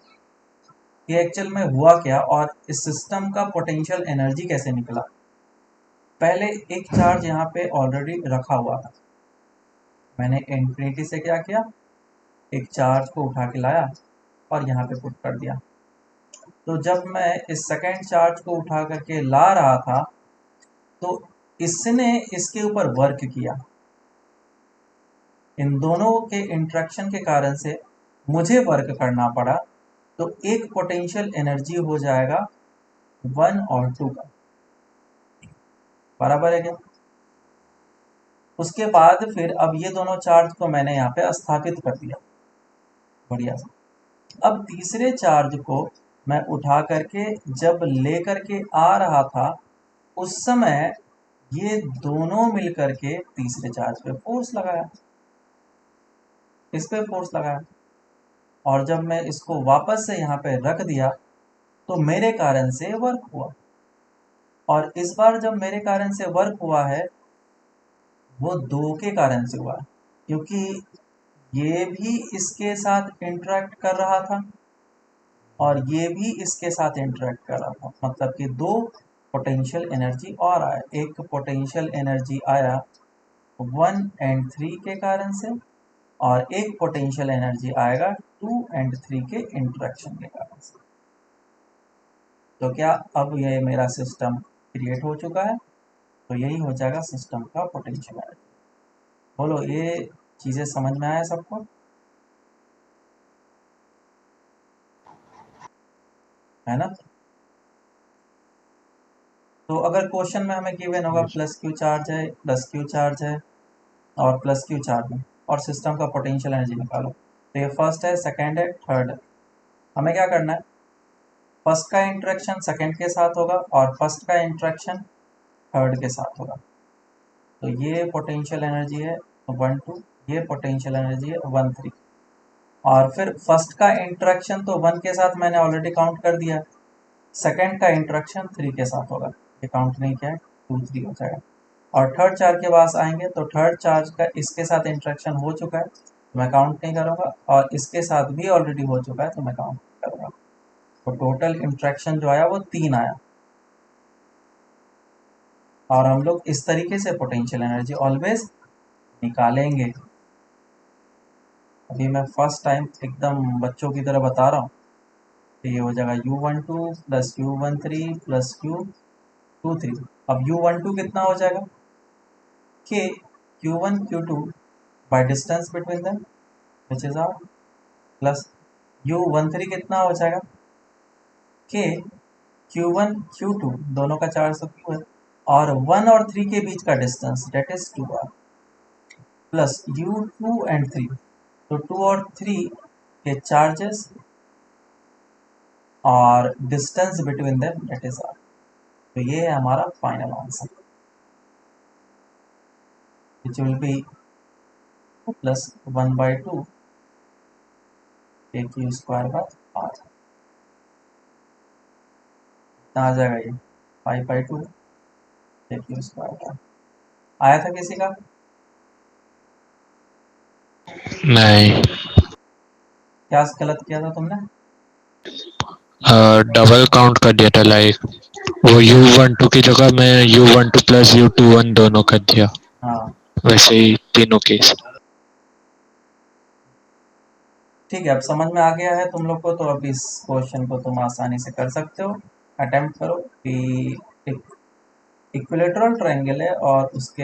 कि एक्चुअल में हुआ क्या और इस सिस्टम का पोटेंशियल एनर्जी कैसे निकला। पहले एक चार्ज यहाँ पे ऑलरेडी रखा हुआ था, मैंने इन्फिनिटी से क्या किया, एक चार्ज को उठा के लाया और यहाँ पे पुट कर दिया। तो जब मैं इस सेकेंड चार्ज को उठा करके ला रहा था तो इसने इसके ऊपर वर्क किया। इन दोनों के इंट्रैक्शन के कारण से मुझे वर्क करना पड़ा, तो एक पोटेंशियल एनर्जी हो जाएगा 1 और 2 का, बराबर है क्या। उसके बाद फिर अब ये दोनों चार्ज को मैंने यहाँ पे स्थापित कर दिया बढ़िया से। अब तीसरे चार्ज को मैं उठा करके जब ले करके आ रहा था उस समय ये दोनों मिलकर के तीसरे चार्ज पे फोर्स लगाया, इस पे फोर्स लगाया और जब मैं इसको वापस से यहाँ पे रख दिया तो मेरे कारण से वर्क हुआ। और इस बार जब मेरे कारण से वर्क हुआ है वो दो के कारण से हुआ है, क्योंकि ये भी इसके साथ इंटरेक्ट कर रहा था और ये भी इसके साथ इंटरेक्ट कर रहा था, मतलब कि दो पोटेंशियल एनर्जी और आया। एक पोटेंशियल एनर्जी आया 1 एंड 3 के कारण से और एक पोटेंशियल एनर्जी आएगा 2 एंड 3 के इंटरेक्शन के कारण से। तो क्या अब ये मेरा सिस्टम क्रिएट हो चुका है, तो यही हो जाएगा सिस्टम का पोटेंशियल एनर्जी। बोलो ये चीज़ें समझ में आया सबको, है ना। तो अगर क्वेश्चन में हमें गिवन होगा प्लस क्यू चार्ज है, प्लस क्यू चार्ज है और प्लस क्यू चार्ज है और सिस्टम का पोटेंशियल एनर्जी निकालो, तो ये फर्स्ट है, सेकेंड है, थर्ड है। हमें क्या करना है, फर्स्ट का इंट्रैक्शन सेकेंड के साथ होगा और फर्स्ट का इंट्रैक्शन थर्ड के साथ होगा। तो ये पोटेंशियल एनर्जी है 1 2, ये पोटेंशियल एनर्जी है 1 3। और फिर फर्स्ट का इंट्रैक्शन तो 1 के साथ मैंने ऑलरेडी काउंट कर दिया, सेकेंड का इंट्रैक्शन 3 के साथ होगा, ये काउंट नहीं किया है, 2 3 हो जाएगा। और थर्ड चार्ज के पास आएंगे तो थर्ड चार्ज का इसके साथ इंट्रैक्शन हो चुका है तो मैं काउंट नहीं करूँगा, और इसके साथ भी ऑलरेडी हो चुका है तो मैं काउंट नहीं करूँगा। तो टोटल इंट्रैक्शन जो आया वो 3 आया। और हम लोग इस तरीके से पोटेंशियल एनर्जी ऑलवेज निकालेंगे। अभी मैं फर्स्ट टाइम एकदम बच्चों की तरह बता रहा हूँ। तो ये हो जाएगा U12 plus U13 plus U23। अब U12 कितना हो जाएगा, K Q1 Q2 by distance between them which is R, plus U13 कितना हो जाएगा, K Q1 Q2 दोनों का चार्ज तो Q है, और 1 और 3 के बीच का distance that is 2R, plus U2 and 3, तो 2 और 3 के चार्जेस और distance between them that is R। तो ये है हमारा final answer, which will be plus 1/2 KQ square by R। कितना आ जाएगा ये, 5/2 KQ स्क्वायर बाय। आया था किसी का? नहीं, क्या गलत किया था तुमने? डबल काउंट कर दिया था, लाइक वो U12 की जगह मैं U12 प्लस U21 दोनों कर दिया, हाँ वैसे ही तीनों केस। ठीक है, अब समझ में आ गया है तुम लोग को, तो अब इस क्वेश्चन को तुम आसानी से कर सकते हो। अटेम्प्ट करो कि एक इक्विलेटरल ट्रायंगल है और उसके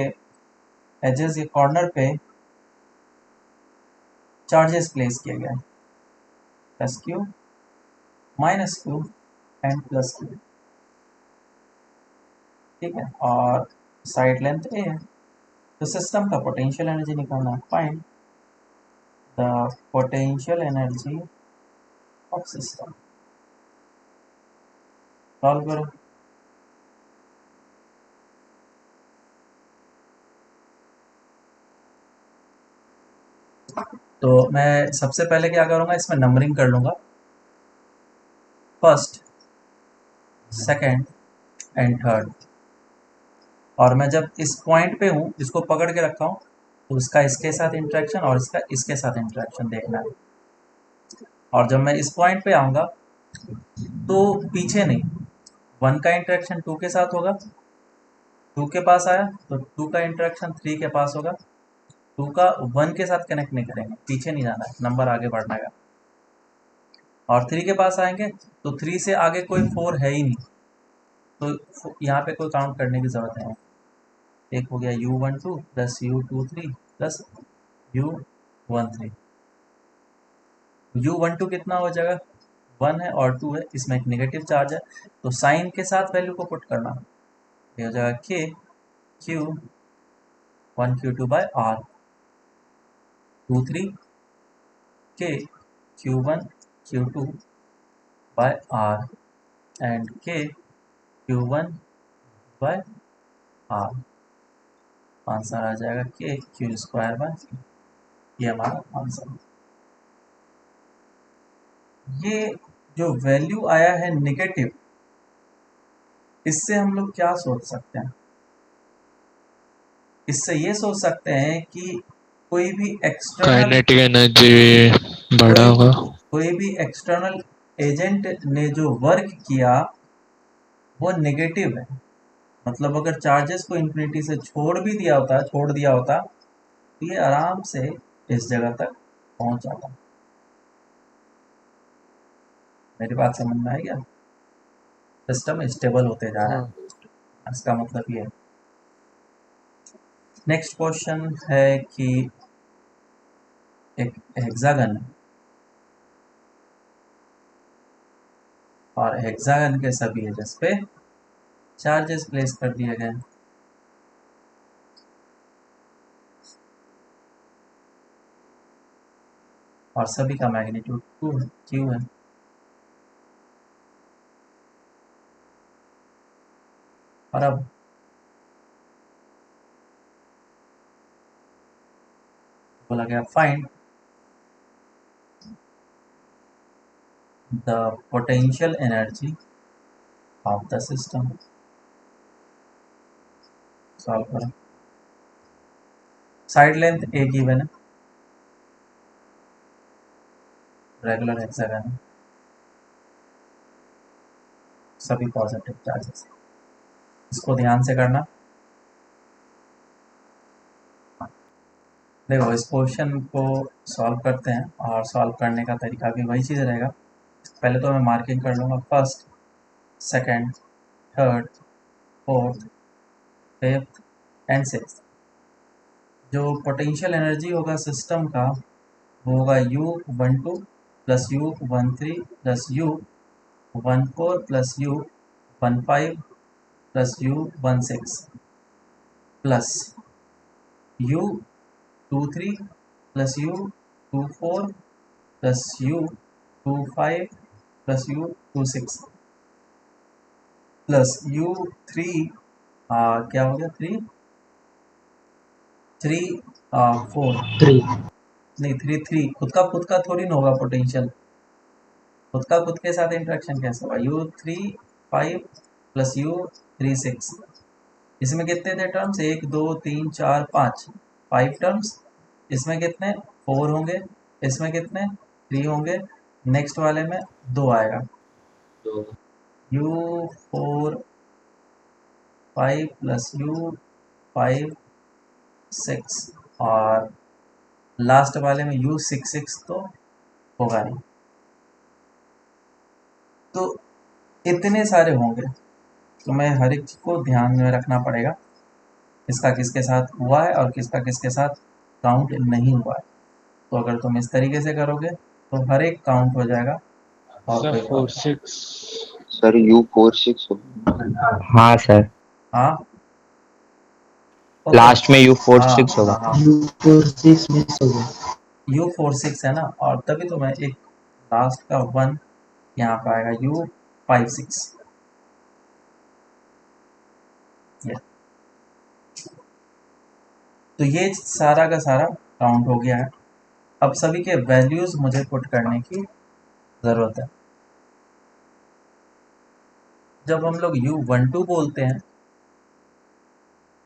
एजेस के कॉर्नर पे चार्जेस प्लेस किए गए हैं, plus Q, minus Q and plus Q. ठीक है, और साइड लेंथ ए है। तो सिस्टम का पोटेंशियल एनर्जी निकालना है, find the potential energy of system. Solve करो। तो मैं सबसे पहले क्या करूँगा, इसमें नंबरिंग कर लूँगा, फर्स्ट, सेकेंड एंड थर्ड। और मैं जब इस पॉइंट पे हूँ, इसको पकड़ के रखा हूँ, तो इसका इसके साथ इंट्रैक्शन और इसका इसके साथ इंट्रैक्शन देखना है। और जब मैं इस पॉइंट पे आऊँगा तो पीछे नहीं, 1 का इंट्रैक्शन 2 के साथ होगा, 2 के पास आया तो 2 का इंट्रैक्शन 3 के पास होगा, 2 का 1 के साथ कनेक्ट नहीं करेंगे, पीछे नहीं जाना है, नंबर आगे बढ़ना है। और 3 के पास आएंगे तो 3 से आगे कोई 4 है ही नहीं, तो यहाँ पे कोई काउंट करने की ज़रूरत नहीं है। एक हो गया U12 plus U23 plus U13। U12 कितना हो जाएगा, 1 है और 2 है, इसमें एक नेगेटिव चार्ज है, तो साइन के साथ वैल्यू को पुट करना। ये हो जाएगा K Q1 Q2 by R, 23 K Q1 Q2 by R and K Q1 by R। Answer आ जाएगा K Q स्क्वायर बाय, ये हमारा आंसर। ये जो वैल्यू आया है नेगेटिव, इससे हम लोग क्या सोच सकते हैं, इससे ये सोच सकते हैं कि कोई भी एक्सटर्नल काइनेटिक एनर्जी बढ़ा कोई होगा। कोई भी एक्सटर्नल एजेंट ने जो वर्क किया वो नेगेटिव है। मतलब अगर चार्जेस को इन्फिनिटी से छोड़ दिया होता तो ये आराम से इस जगह तक पहुंच जाता। मेरी बात समझ में आई क्या? सिस्टम स्टेबल होते जा रहा हाँ। है, इसका मतलब ये है। नेक्स्ट क्वेश्चन है कि एक हेक्सागन है और हेक्सागन के सभी एजेस पे चार्जेस प्लेस कर दिए गए। और सभी का मैग्नीट्यूड 2 है, क्यू है। और अब बोला गया find the potential energy of the system. Solve करो। साइड लेंथ ए गिवन है, रेगुलर हेक्सागन है, सभी पॉजिटिव चार्जेस। इसको ध्यान से करना। देखो इस क्वेश्चन को सॉल्व करते हैं और सॉल्व करने का तरीका भी वही चीज़ रहेगा। पहले तो मैं मार्किंग कर लूँगा first, second, third, fourth, fifth and sixth. जो पोटेंशियल एनर्जी होगा सिस्टम का वो होगा U12 plus U13 plus U14 plus U15 plus U16 plus U23 plus U24 plus U25 plus U26 plus U3 क्या हो गया, थ्री थ्री 4 3 नहीं, three खुद का थोड़ी ना होगा पोटेंशियल। खुद का खुद के साथ इंटरेक्शन कैसे होगा। U35 प्लस U36, इसमें कितने थे टर्म्स, 1 2 3 4 5, 5 टर्म्स। इसमें कितने 4 होंगे, इसमें कितने 3 होंगे, नेक्स्ट वाले में 2 आएगा। U45 प्लस U56 और लास्ट वाले में U66 तो होगा नहीं। तो इतने सारे होंगे, तो मैं हर एक को ध्यान में रखना पड़ेगा, किसका किसके साथ हुआ है और किसका किसके साथ काउंट नहीं हुआ है। तो अगर तुम इस तरीके से करोगे तो हर एक काउंट हो जाएगा और सर कोई 4 प्रॉब्लम। 6 सर U46 हाँ सर, हाँ ओके। लास्ट में हाँ U46 होगा। हाँ U46 मिस हो गया। U46 है ना, और तभी तो मैं एक लास्ट का 1 यहाँ पे आएगा U56। तो ये सारा का सारा काउंट हो गया है। अब सभी के वैल्यूज मुझे पुट करने की ज़रूरत है। जब हम लोग U12 बोलते हैं,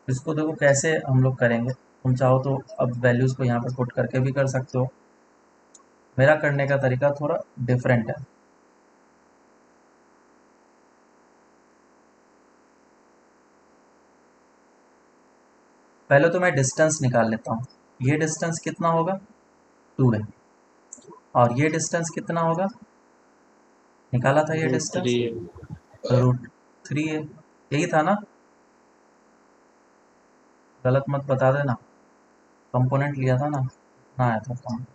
इसको देखो कैसे हम लोग करेंगे। तुम चाहो तो अब वैल्यूज को यहाँ पे पुट करके भी कर सकते हो, मेरा करने का तरीका थोड़ा डिफरेंट है। पहले तो मैं डिस्टेंस निकाल लेता हूँ। ये डिस्टेंस कितना होगा, 2 है। और ये डिस्टेंस कितना होगा, निकाला था ये डिस्टेंस, √3 है। यही था ना, गलत मत बता देना। कंपोनेंट लिया था ना, ना आया था कौन,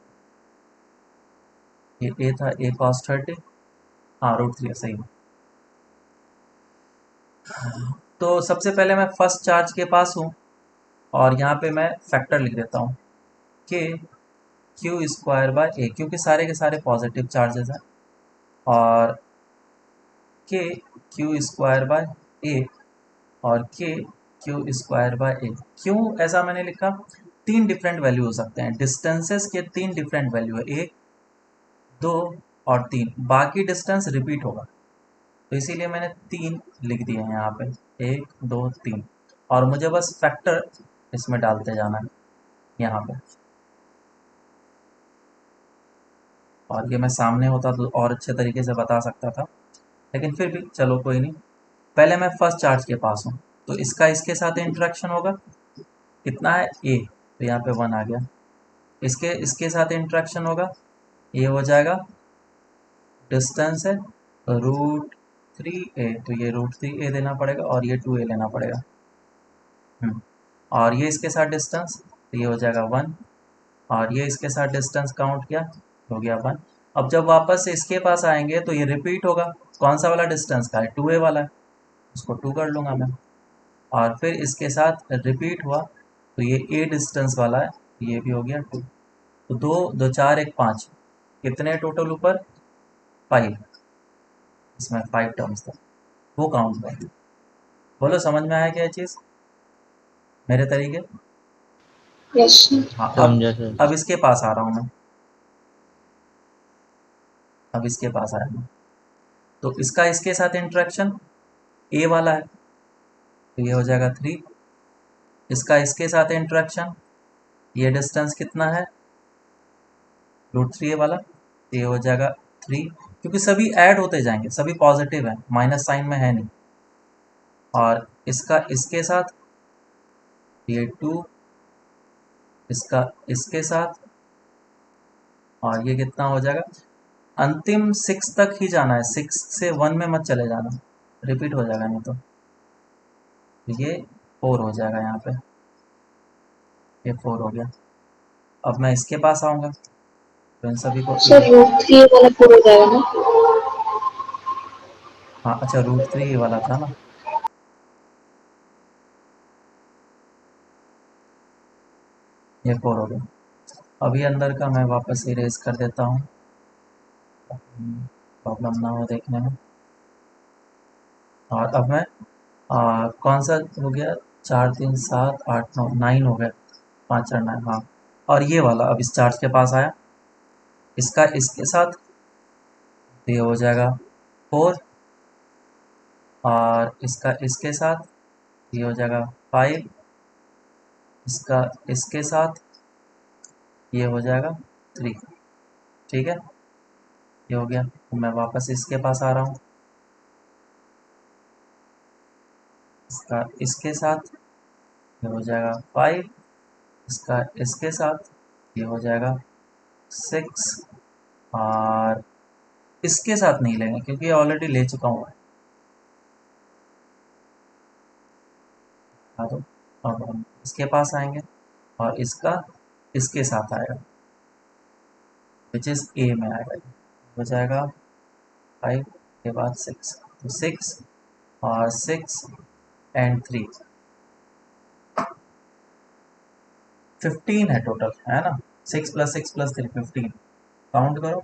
ये ए था, A cos 30, हाँ √3 सही है। तो सबसे पहले मैं फर्स्ट चार्ज के पास हूँ और यहाँ पे मैं फैक्टर लिख देता हूँ कि Q² क्योंकि सारे के सारे पॉजिटिव चार्जेस हैं, और के Q² और Q²। क्यों ऐसा मैंने लिखा, 3 डिफरेंट वैल्यू हो सकते हैं, डिस्टेंसेस के 3 डिफरेंट वैल्यू है, 1 2 और 3, बाकी डिस्टेंस रिपीट होगा, तो इसीलिए मैंने 3 लिख दिए हैं यहाँ पे, 1 2 3, और मुझे बस फैक्टर इसमें डालते जाना है यहाँ पे। और ये मैं सामने होता तो और अच्छे तरीके से बता सकता था, लेकिन फिर भी चलो कोई नहीं। पहले मैं फर्स्ट चार्ज के पास हूँ, तो इसका इसके साथ इंटरेक्शन होगा, कितना है A, तो यहाँ पे 1 आ गया। इसके इसके साथ इंटरेक्शन होगा, ये हो जाएगा, डिस्टेंस है √3a, तो ये √3a देना पड़ेगा और ये 2a लेना पड़ेगा। और ये इसके साथ डिस्टेंस, तो ये हो जाएगा 1, और ये इसके साथ डिस्टेंस काउंट किया, हो गया 1। अब जब वापस से इसके पास आएंगे तो ये रिपीट होगा, कौन सा वाला डिस्टेंस का है, 2a वाला है, उसको 2 कर लूँगा मैं। और फिर इसके साथ रिपीट हुआ तो ये a डिस्टेंस वाला है, ये भी हो गया 2। तो 2 2 4 1 5, कितने टोटल ऊपर 5, इसमें 5 टर्म्स था, वो काउंट कर। बोलो समझ में आया क्या चीज़ मेरे तरीके? यस हाँ, समझा सर। अब इसके पास आ रहा हूँ मैं, अब इसके पास आया मैं। तो इसका इसके साथ इंटरेक्शन ए वाला है, तो ये हो जाएगा 3। इसका इसके साथ इंटरेक्शन, ये डिस्टेंस कितना है √3 वाला, तो ये हो जाएगा 3, क्योंकि सभी ऐड होते जाएंगे, सभी पॉजिटिव है, माइनस साइन में है नहीं। और इसका इसके साथ ये 2, इसका इसके साथ, और ये कितना हो जाएगा, अंतिम 6 तक ही जाना है, 6 से 1 में मत चले जाना, रिपीट हो जाएगा नहीं तो। ये 4 हो जाएगा यहाँ पे, ये 4 हो गया। अब मैं इसके पास आऊँगा, तो इन सभी को सर √3 वाला पूरा हो जाएगा ना? हाँ अच्छा, √3 वाला था ना, ये 4 हो गया। अभी अंदर का मैं वापस इरेज कर देता हूँ, प्रॉब्लम ना हो देखने में। और अब मैं कौन सा हो गया, 4 3 7 8 9 9 हो गया, 5 4 9, हाँ। और ये वाला अब इस चार्ज के पास आया, इसका इसके साथ, तो ये हो जाएगा 4, और इसका इसके साथ ये हो जाएगा 5, इसका इसके साथ ये हो जाएगा 3। ठीक है, ये हो गया। तो मैं वापस इसके पास आ रहा हूँ, इसका इसके साथ ये हो जाएगा 5, इसका इसके साथ ये हो जाएगा 6, और इसके साथ नहीं लेंगे क्योंकि ये ऑलरेडी ले चुका हूँ। हाँ, तो अब हम इसके पास आएंगे और इसका इसके साथ आएगा, विच इज़ ए में आएगा, हो जाएगा 5 के बाद 6, तो 6 और 6 एंड 3, 15 है टोटल, है ना। 6 + 6 + 3 15, काउंट करो,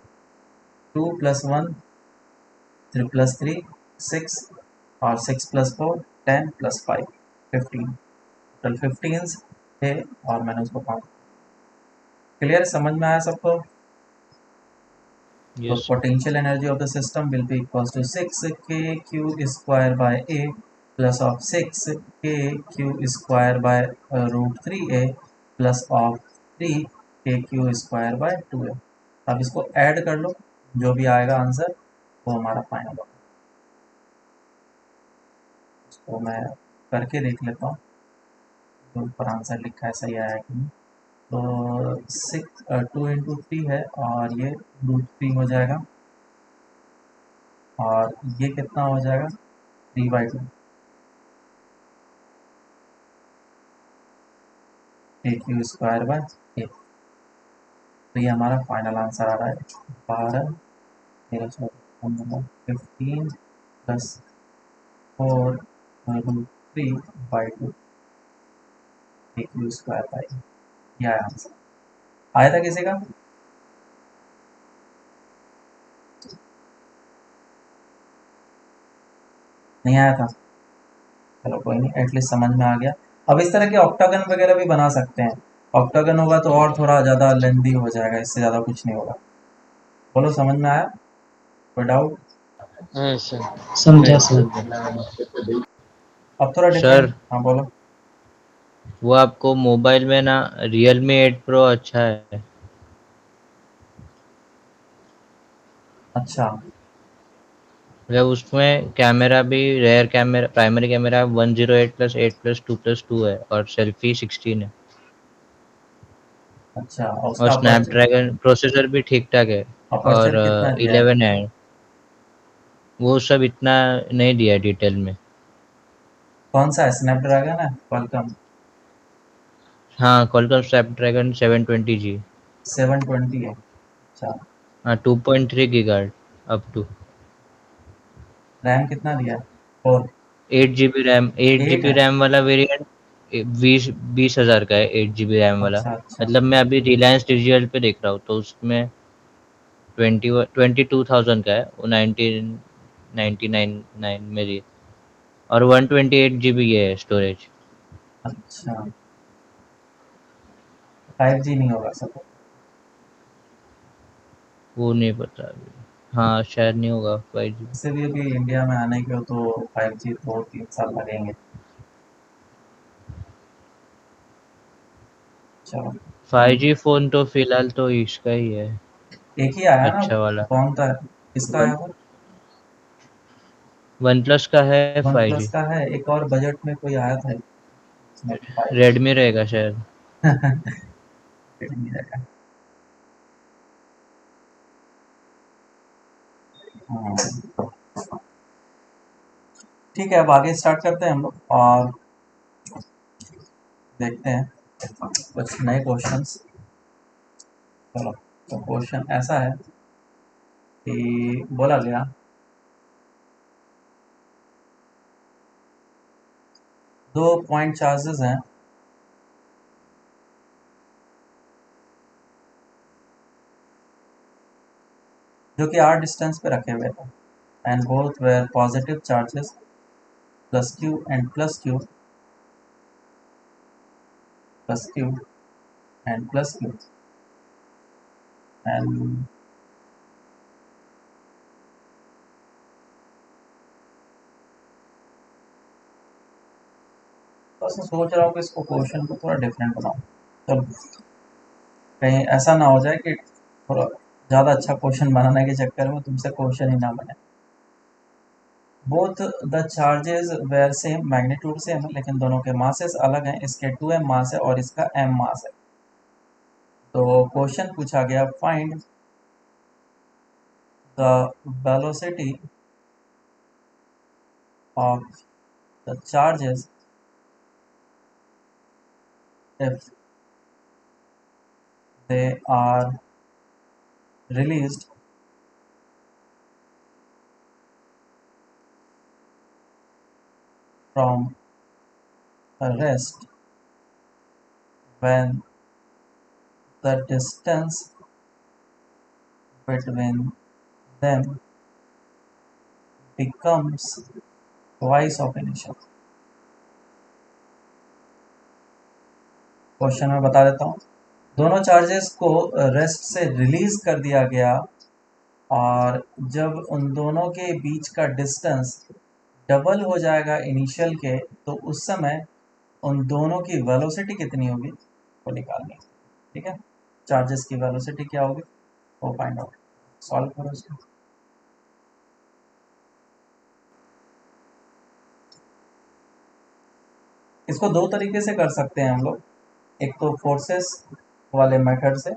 2 + 1 3 + 3 6, और 6 + 4 10 + 5 15, टोटल 15 थे, और मैंने उसको काउंट। क्लियर, समझ में आया सबको? तो yes. Potential energy of the system will be equals to 6 k⁴ by a plus of 6 k⁴ by √3a plus of 3 k⁴ by 2a। अब इसको ऐड कर लो, जो भी आएगा आंसर वो हमारा फाइनल होगा। इसको मैं करके देख लेता हूँ तो ऊपर आंसर लिखा है सही आया कि नहीं। तो 2 × 3 है, और ये √3 हो जाएगा, और ये कितना हो जाएगा 3/2 k⁴ by a। तो ये हमारा फाइनल आंसर आ रहा है 12 13 14 15 + 4√3/2 k⁴ by a। यह है आंसर। आया था किसी का? नहीं आया था, चलो कोई नहीं, एटलीस्ट समझ में आ गया। अब इस तरह के ऑक्टागन वगैरह भी बना सकते हैं। ऑक्टागन होगा तो और थोड़ा ज़्यादा लेंदी हो जाएगा, इससे ज़्यादा कुछ नहीं होगा। बोलो समझ में आया, कोई डाउट? हाँ सर। समझा सर। अब थोड़ा डिफरेंट, सर हाँ बोलो। वो आपको मोबाइल में ना Realme 8 Pro अच्छा है। अच्छा, मतलब उसमें कैमरा भी रेयर कैमरा, प्राइमरी कैमरा 108 + 8 + 2 + 2 है, और सेल्फी 16 है, अच्छा, और और उसका अपर्चर, स्नैपड्रैगन प्रोसेसर भी ठीक ठाक है, और अपर्चर कितना दिया है? 11 है। वो सब इतना नहीं दिया है डिटेल में। कौन सा है, स्नैपड्रैगन है, क्वालकॉम हाँ, क्वालकॉम स्नैपड्रैगन 720G। 720 है? अच्छा, हाँ, 2.3 गीगाहर्ट्ज अप टू। रैम कितना दिया है? 4? 8 GB रैम, 8 8 GB है? रैम वाला वेरिएंट 20,000 का है, 8 GB रैम वाला। अच्छा अच्छा, मतलब मैं अभी रिलायंस डिजिटल पे देख रहा हूँ, तो उसमें 22,000 का है, वो 1999 मेरी, और 128 GB है स्टोरेज। अच्छा, 5G नहीं होगा सब। वो नहीं पता अभी। हाँ शायद नहीं होगा 5G। वैसे भी अभी इंडिया में आने के हो तो 5G 2-3 साल लगेंगे। चलो, 5G फोन तो फिलहाल तो इसका ही है, एक ही आया ना, अच्छा वाला। कौन था, किसका आया वो? वन प्लस का है वन प्लस 5G। का है, एक और बजट में कोई आया था इसमें 5G। रेडमी रहेगा शायद। Redmi रहेगा। हाँ, ठीक है, अब आगे स्टार्ट करते हैं हम लोग और देखते हैं कुछ नए क्वेश्चंस। चलो, तो क्वेश्चन ऐसा है कि बोला गया दो पॉइंट चार्जेस हैं जो कि r डिस्टेंस पे रखे हुए थे, and both were positive charges plus q and plus q plus q and plus q, and बस मैं सोच रहा हूँ कि इसको क्वेश्चन को थोड़ा डिफरेंट बनाऊँ। तो कहीं ऐसा ना हो जाए कि थोड़ा ज़्यादा अच्छा क्वेश्चन बनाने के चक्कर में तुमसे क्वेश्चन ही ना बने। Both the charges were same, magnitude same है लेकिन दोनों के मासेस अलग हैं। इसके 2m मास है और इसका m मास है। तो क्वेश्चन पूछा गया, find the velocity of the charges if they are released from a rest when the distance between them becomes twice of initial। Question में बता देता हूँ, दोनों चार्जेस को रेस्ट से रिलीज कर दिया गया और जब उन दोनों के बीच का डिस्टेंस डबल हो जाएगा इनिशियल के, तो उस समय उन दोनों की वेलोसिटी कितनी होगी वो निकालनी है। ठीक है, चार्जेस की वेलोसिटी क्या होगी वो फाइंड आउट, सॉल्व करो इसको। इसको दो तरीके से कर सकते हैं हम लोग, एक तो फोर्सेस वाले मेथड से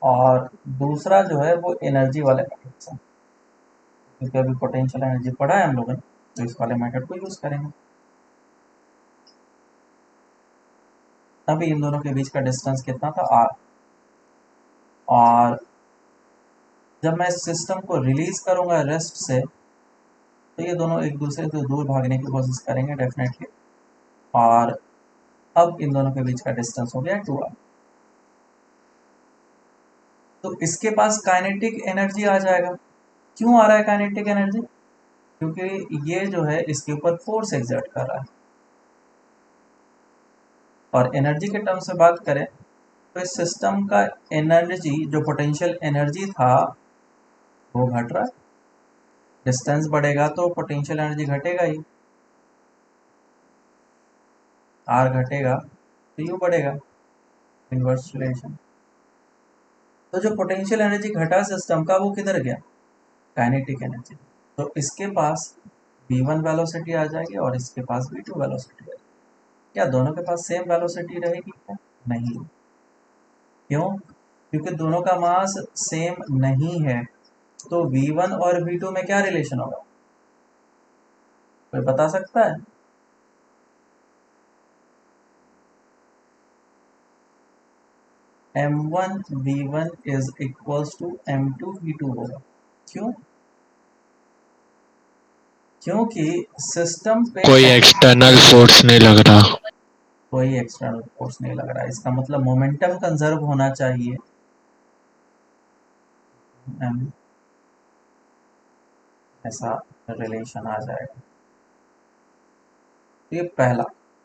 और दूसरा जो है वो एनर्जी वाले मेथड से, क्योंकि अभी पोटेंशियल एनर्जी पढ़ा है हम लोगों ने, तो इस वाले मेथड को यूज करेंगे। अभी इन दोनों के बीच का डिस्टेंस कितना था, r, और जब मैं इस सिस्टम को रिलीज करूंगा रेस्ट से तो ये दोनों एक दूसरे से दूर भागने की कोशिश करेंगे डेफिनेटली, और अब इन दोनों के बीच का डिस्टेंस हो गया 2r। तो इसके पास काइनेटिक एनर्जी आ जाएगा। क्यों आ रहा है काइनेटिक एनर्जी? क्योंकि ये जो है इसके ऊपर फोर्स एक्सर्ट कर रहा है। और एनर्जी के टर्म से बात करें तो इस सिस्टम का एनर्जी, जो पोटेंशियल एनर्जी था, वो घट रहा है। डिस्टेंस बढ़ेगा तो पोटेंशियल एनर्जी घटेगा ही, आर घटेगा तो यू बढ़ेगा, इनवर्स रिलेशन। तो जो पोटेंशियल एनर्जी घटा सिस्टम का वो किधर गया, काइनेटिक एनर्जी। तो इसके पास v1 वेलोसिटी आ जाएगी और इसके पास v2 वेलोसिटी आ जाएगी। क्या दोनों के पास सेम वेलोसिटी रहेगी क्या? नहीं। क्यों? क्योंकि दोनों का मास सेम नहीं है। तो v1 और v2 में क्या रिलेशन होगा, कोई बता सकता है? m1 v1 is equals to m2 v2 होगा। क्यों? क्योंकि सिस्टम पे कोई एक्सटर्नल फोर्स नहीं लग रहा। कोई एक्सटर्नल फोर्स नहीं लग रहा है। इसका मतलब मोमेंटम कंजर्व होना चाहिए। m ऐसा रिलेशन आ जाएगा। तो ये पहला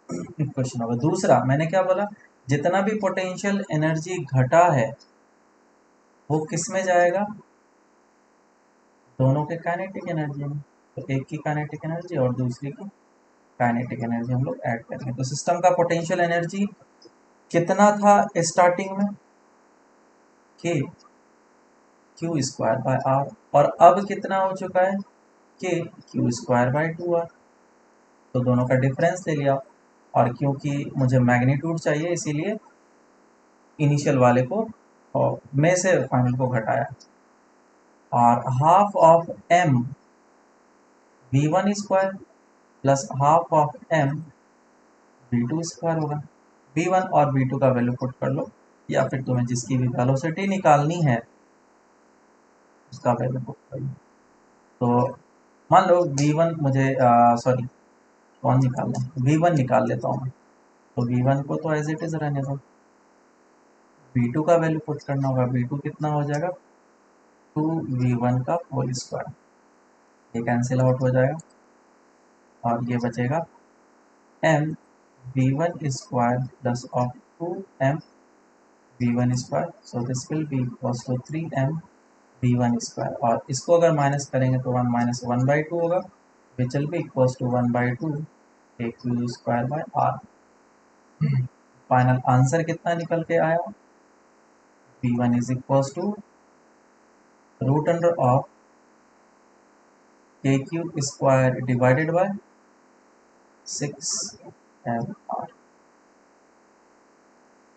क्वेश्चन होगा। दूसरा मैंने क्या बोला, जितना भी पोटेंशियल एनर्जी घटा है वो किस में जाएगा, दोनों के काइनेटिक एनर्जी में। तो एक की काइनेटिक एनर्जी और दूसरी की काइनेटिक एनर्जी हम लोग ऐड करेंगे। तो सिस्टम का पोटेंशियल एनर्जी कितना था स्टार्टिंग में, के क्यू स्क्वायर बाय आर, और अब कितना हो चुका है, के क्यू स्क्वायर बाय 2r। तो दोनों का डिफरेंस ले लिया, और क्योंकि मुझे मैग्नीट्यूड चाहिए इसीलिए इनिशियल वाले को और में से फाइनल को घटाया। और half of m v1 square plus half of m v2 square होगा। v1 और v2 का वैल्यू पुट कर लो, या फिर तुम्हें जिसकी भी वेलोसिटी निकालनी है उसका वैल्यू पुट कर लो। तो मान लो v1 मुझे सॉरी कौन निकालना है, v1 निकाल लेता हूँ मैं। तो v1 को तो एज इट इज रहने दो, v2 का वैल्यू पुट करना होगा। v2 कितना हो जाएगा, 2v1 का होल स्क्वायर, ये कैंसिल आउट हो जाएगा और ये बचेगा m v1 square plus of 2m v1 square. So this will be equals to 3m v1 square, और इसको अगर माइनस करेंगे तो 1 माइनस 1/2 होगा, which will be equals to 1/2 a Q square by R. Final answer कितना निकल के आया, v1 is equals to root under of K Q square divided by 6m।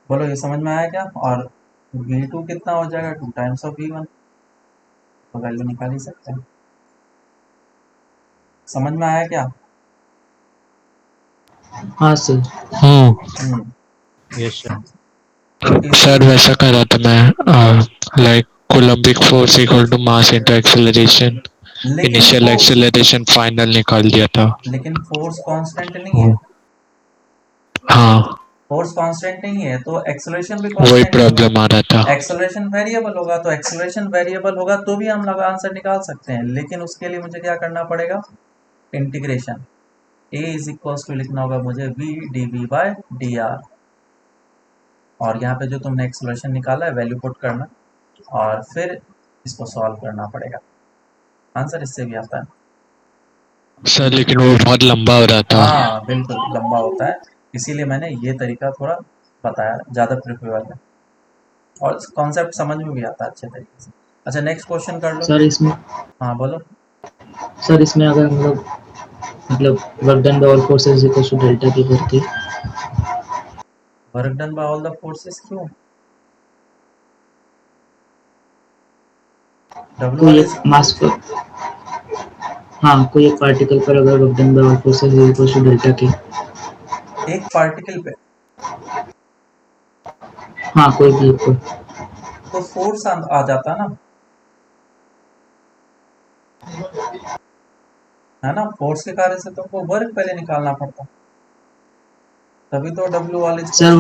बोलो ये समझ में आया क्या। और v2 कितना हो जाएगा, 2 टाइम्स ऑफ v1, तो वैल्यू निकाल ही सकते हैं। समझ में आया क्या। हाँ सर। हम्म यस सर। तो इस सर वैसा करा था मैं, like coulombic force equal to mass into acceleration, लेकिन इनिशियल एक्सेलरेशन फाइनल निकाल दिया था। फोर्स कांस्टेंट नहीं है, हाँ फोर्स कांस्टेंट नहीं है तो एक्सेलरेशन भी वही कांस्टेंट ही होगा। प्रॉब्लम आ रहा था। एक्सेलरेशन वेरिएबल होगा, तो एक्सेलरेशन वेरिएबल होगा तो भी हम लोग आंसर निकाल सकते हैं, लेकिन उसके लिए मुझे क्या करना पड़ेगा, integration. a is equals to लिखना होगा मुझे v dv बाय dr, और यहाँ पे जो तुमने एक्सेलरेशन निकाला है वैल्यू पुट करना और फिर इसको सॉल्व करना पड़ेगा। आंसर इससे भी आता है। सर लेकिन वो बहुत लंबा हो रहा था। हाँ बिल्कुल लंबा होता है, इसीलिए मैंने ये तरीका थोड़ा बताया, ज़्यादा प्रिफरेबल है और कॉन्सेप्ट समझ में भी आता है अच्छे तरीके से। अच्छा नेक्स्ट क्वेश्चन कर लो। सर इसमें हाँ बोलो। अगर हम लोग मतलब work done by all forces equal to delta K करके, work done by all the forces क्यों, डब्ल्यू कोई वाले एक मास पर, हाँ कोई एक पार्टिकल पर अगर work done by all forces equal to delta K, एक पार्टिकल पे हाँ कोई भी एक पर, तो फोर्स आ जाता ना, है ना। फोर्स के कार्य से तुमको वर्क पहले निकालना पड़ता, तभी तो डब्ल्यू वाले सर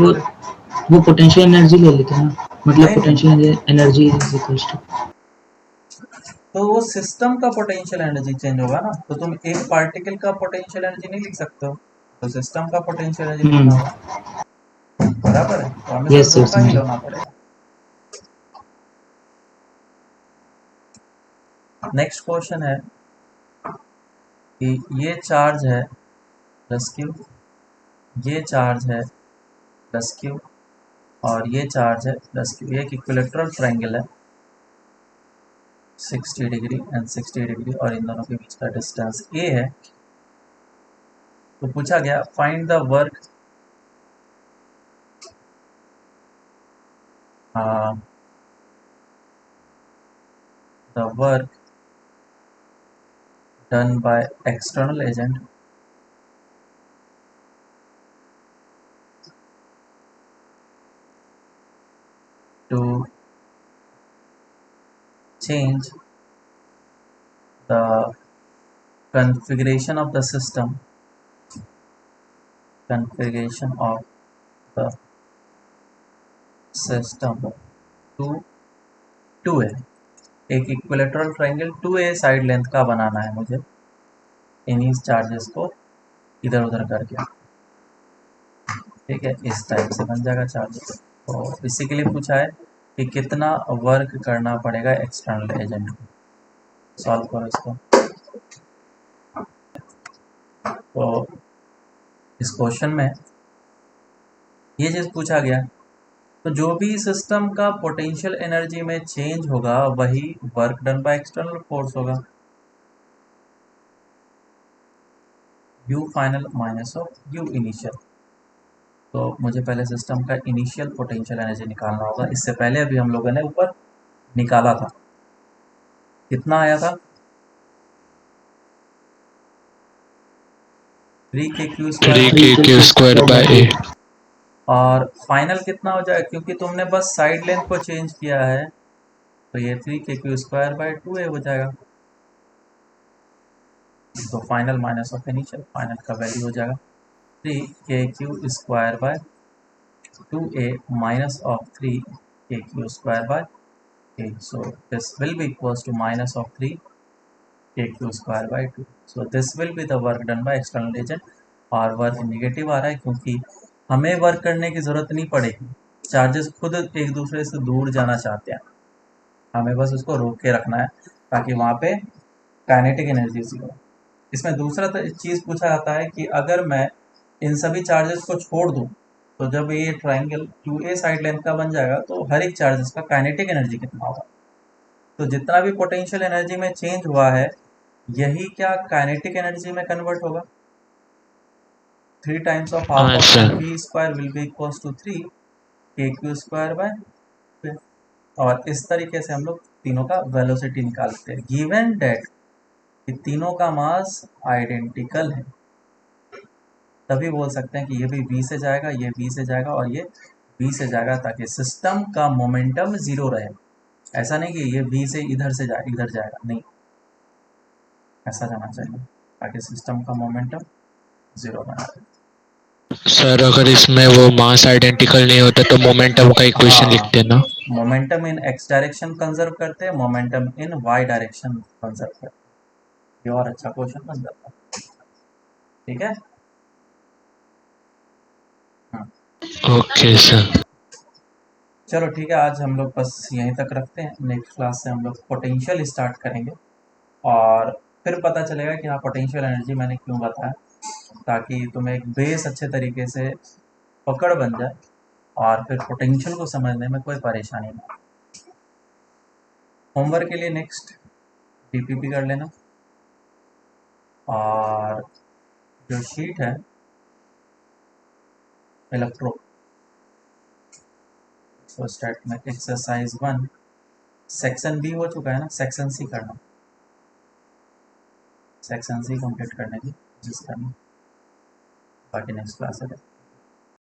वो पोटेंशियल एनर्जी ले लेते हैं ना, मतलब नहीं नहीं, potential energy is equal to, तो वो सिस्टम का पोटेंशियल एनर्जी चेंज होगा ना, तो तुम एक पार्टिकल का पोटेंशियल एनर्जी नहीं लिख सकते हो, तो सिस्टम का पोटेंशियल एनर्जी लिखना होगा, बराबर है। तो हमें सिर्फ यस दो सर का ही समझे। लेना पड़ेगा। नेक्स्ट क्वेश्चन है कि ये चार्ज है प्लस क्यू, ये चार्ज है प्लस क्यू, और ये चार्ज है प्लस क्यू। ये एक इक्विलेटरल ट्रायंगल है, 60 डिग्री एंड 60 डिग्री, और इन दोनों के बीच का डिस्टेंस a है। तो पूछा गया find the work the work done by external agent to change the configuration of the system, configuration of the system to 2a, एक equilateral triangle 2a side length का बनाना है मुझे, इन्हीं चार्जेस को इधर उधर करके, ठीक है, इस टाइप से बन जाएगा चार्जेस। तो इसी के लिए पूछा है कि कितना वर्क करना पड़ेगा एक्सटर्नल एजेंट को। सॉल्व करो इसको। तो इस क्वेश्चन में ये चीज पूछा गया, तो जो भी सिस्टम का पोटेंशियल एनर्जी में चेंज होगा वही work done by external force होगा, U final minus of U initial. तो मुझे पहले सिस्टम का इनिशियल पोटेंशियल एनर्जी निकालना होगा। इससे पहले अभी हम लोगों ने ऊपर निकाला था, कितना आया था 3kq स्क्वायर बाय ए। और फाइनल कितना हो जाएगा, क्योंकि तुमने बस साइड लेंथ को चेंज किया है तो ये 3kq स्क्वायर बाय 2a हो जाएगा। तो final minus of initial, final का वैल्यू हो जाएगा 3kq square bye 2a minus of 3kq square by a. So this will be equals to minus of 3kq square by 2. So this will be the work done by external agent। और work negative आ रहा है क्योंकि हमें work करने की ज़रूरत नहीं पड़ेगी, चार्जेस खुद एक दूसरे से दूर जाना चाहते हैं, हमें बस उसको रोक के रखना है ताकि वहाँ पे काइनेटिक एनर्जी ज़ीरो। इसमें दूसरा चीज़ पूछा जाता है कि अगर मैं इन सभी चार्जेस को छोड़ दूँ तो जब ये ट्रायंगल 2a साइड लेंथ का बन जाएगा तो हर एक चार्जेस का काइनेटिक एनर्जी कितना होगा। तो जितना भी पोटेंशियल एनर्जी में चेंज हुआ है यही क्या काइनेटिक एनर्जी में कन्वर्ट होगा। 3 times of half of v square will be equals to 3kq square by 2। और इस तरीके से हम लोग तीनों का वेलोसिटी निकालते हैं, गिवन डेट कि तीनों का मास आइडेंटिकल है, तभी बोल सकते हैं कि ये भी v से जाएगा, ये v से जाएगा और ये v से जाएगा, ताकि सिस्टम का मोमेंटम जीरो रहे। ऐसा नहीं कि ये v से इधर जाएगा, नहीं, ऐसा जाना चाहिए ताकि सिस्टम का मोमेंटम जीरो बना रहे। सर अगर इसमें वो मास आइडेंटिकल नहीं होता तो मोमेंटम का इक्वेशन लिखते हैं ना। मोमेंटम इन x डायरेक्शन कंजर्व करते हैं, मोमेंटम इन y डायरेक्शन कंजर्व करते हैं, ये और अच्छा क्वेश्चन बन जाता है। ठीक है, ओके सर। चलो ठीक है, आज हम लोग बस यहीं तक रखते हैं। नेक्स्ट क्लास से हम लोग पोटेंशियल स्टार्ट करेंगे और फिर पता चलेगा कि हाँ पोटेंशियल एनर्जी मैंने क्यों बताया, ताकि तुम्हें एक बेस अच्छे तरीके से पकड़ बन जाए और फिर पोटेंशियल को समझने में कोई परेशानी ना। होमवर्क के लिए नेक्स्ट डीपीपी कर लेना, और जो शीट है इलेक्ट्रो तो स्टार्ट में एक्सरसाइज 1 सेक्शन बी हो चुका है ना, सेक्शन सी करना, सेक्शन सी कंप्लीट करने की कोशिश करना, बाकी नेक्स्ट क्लास है।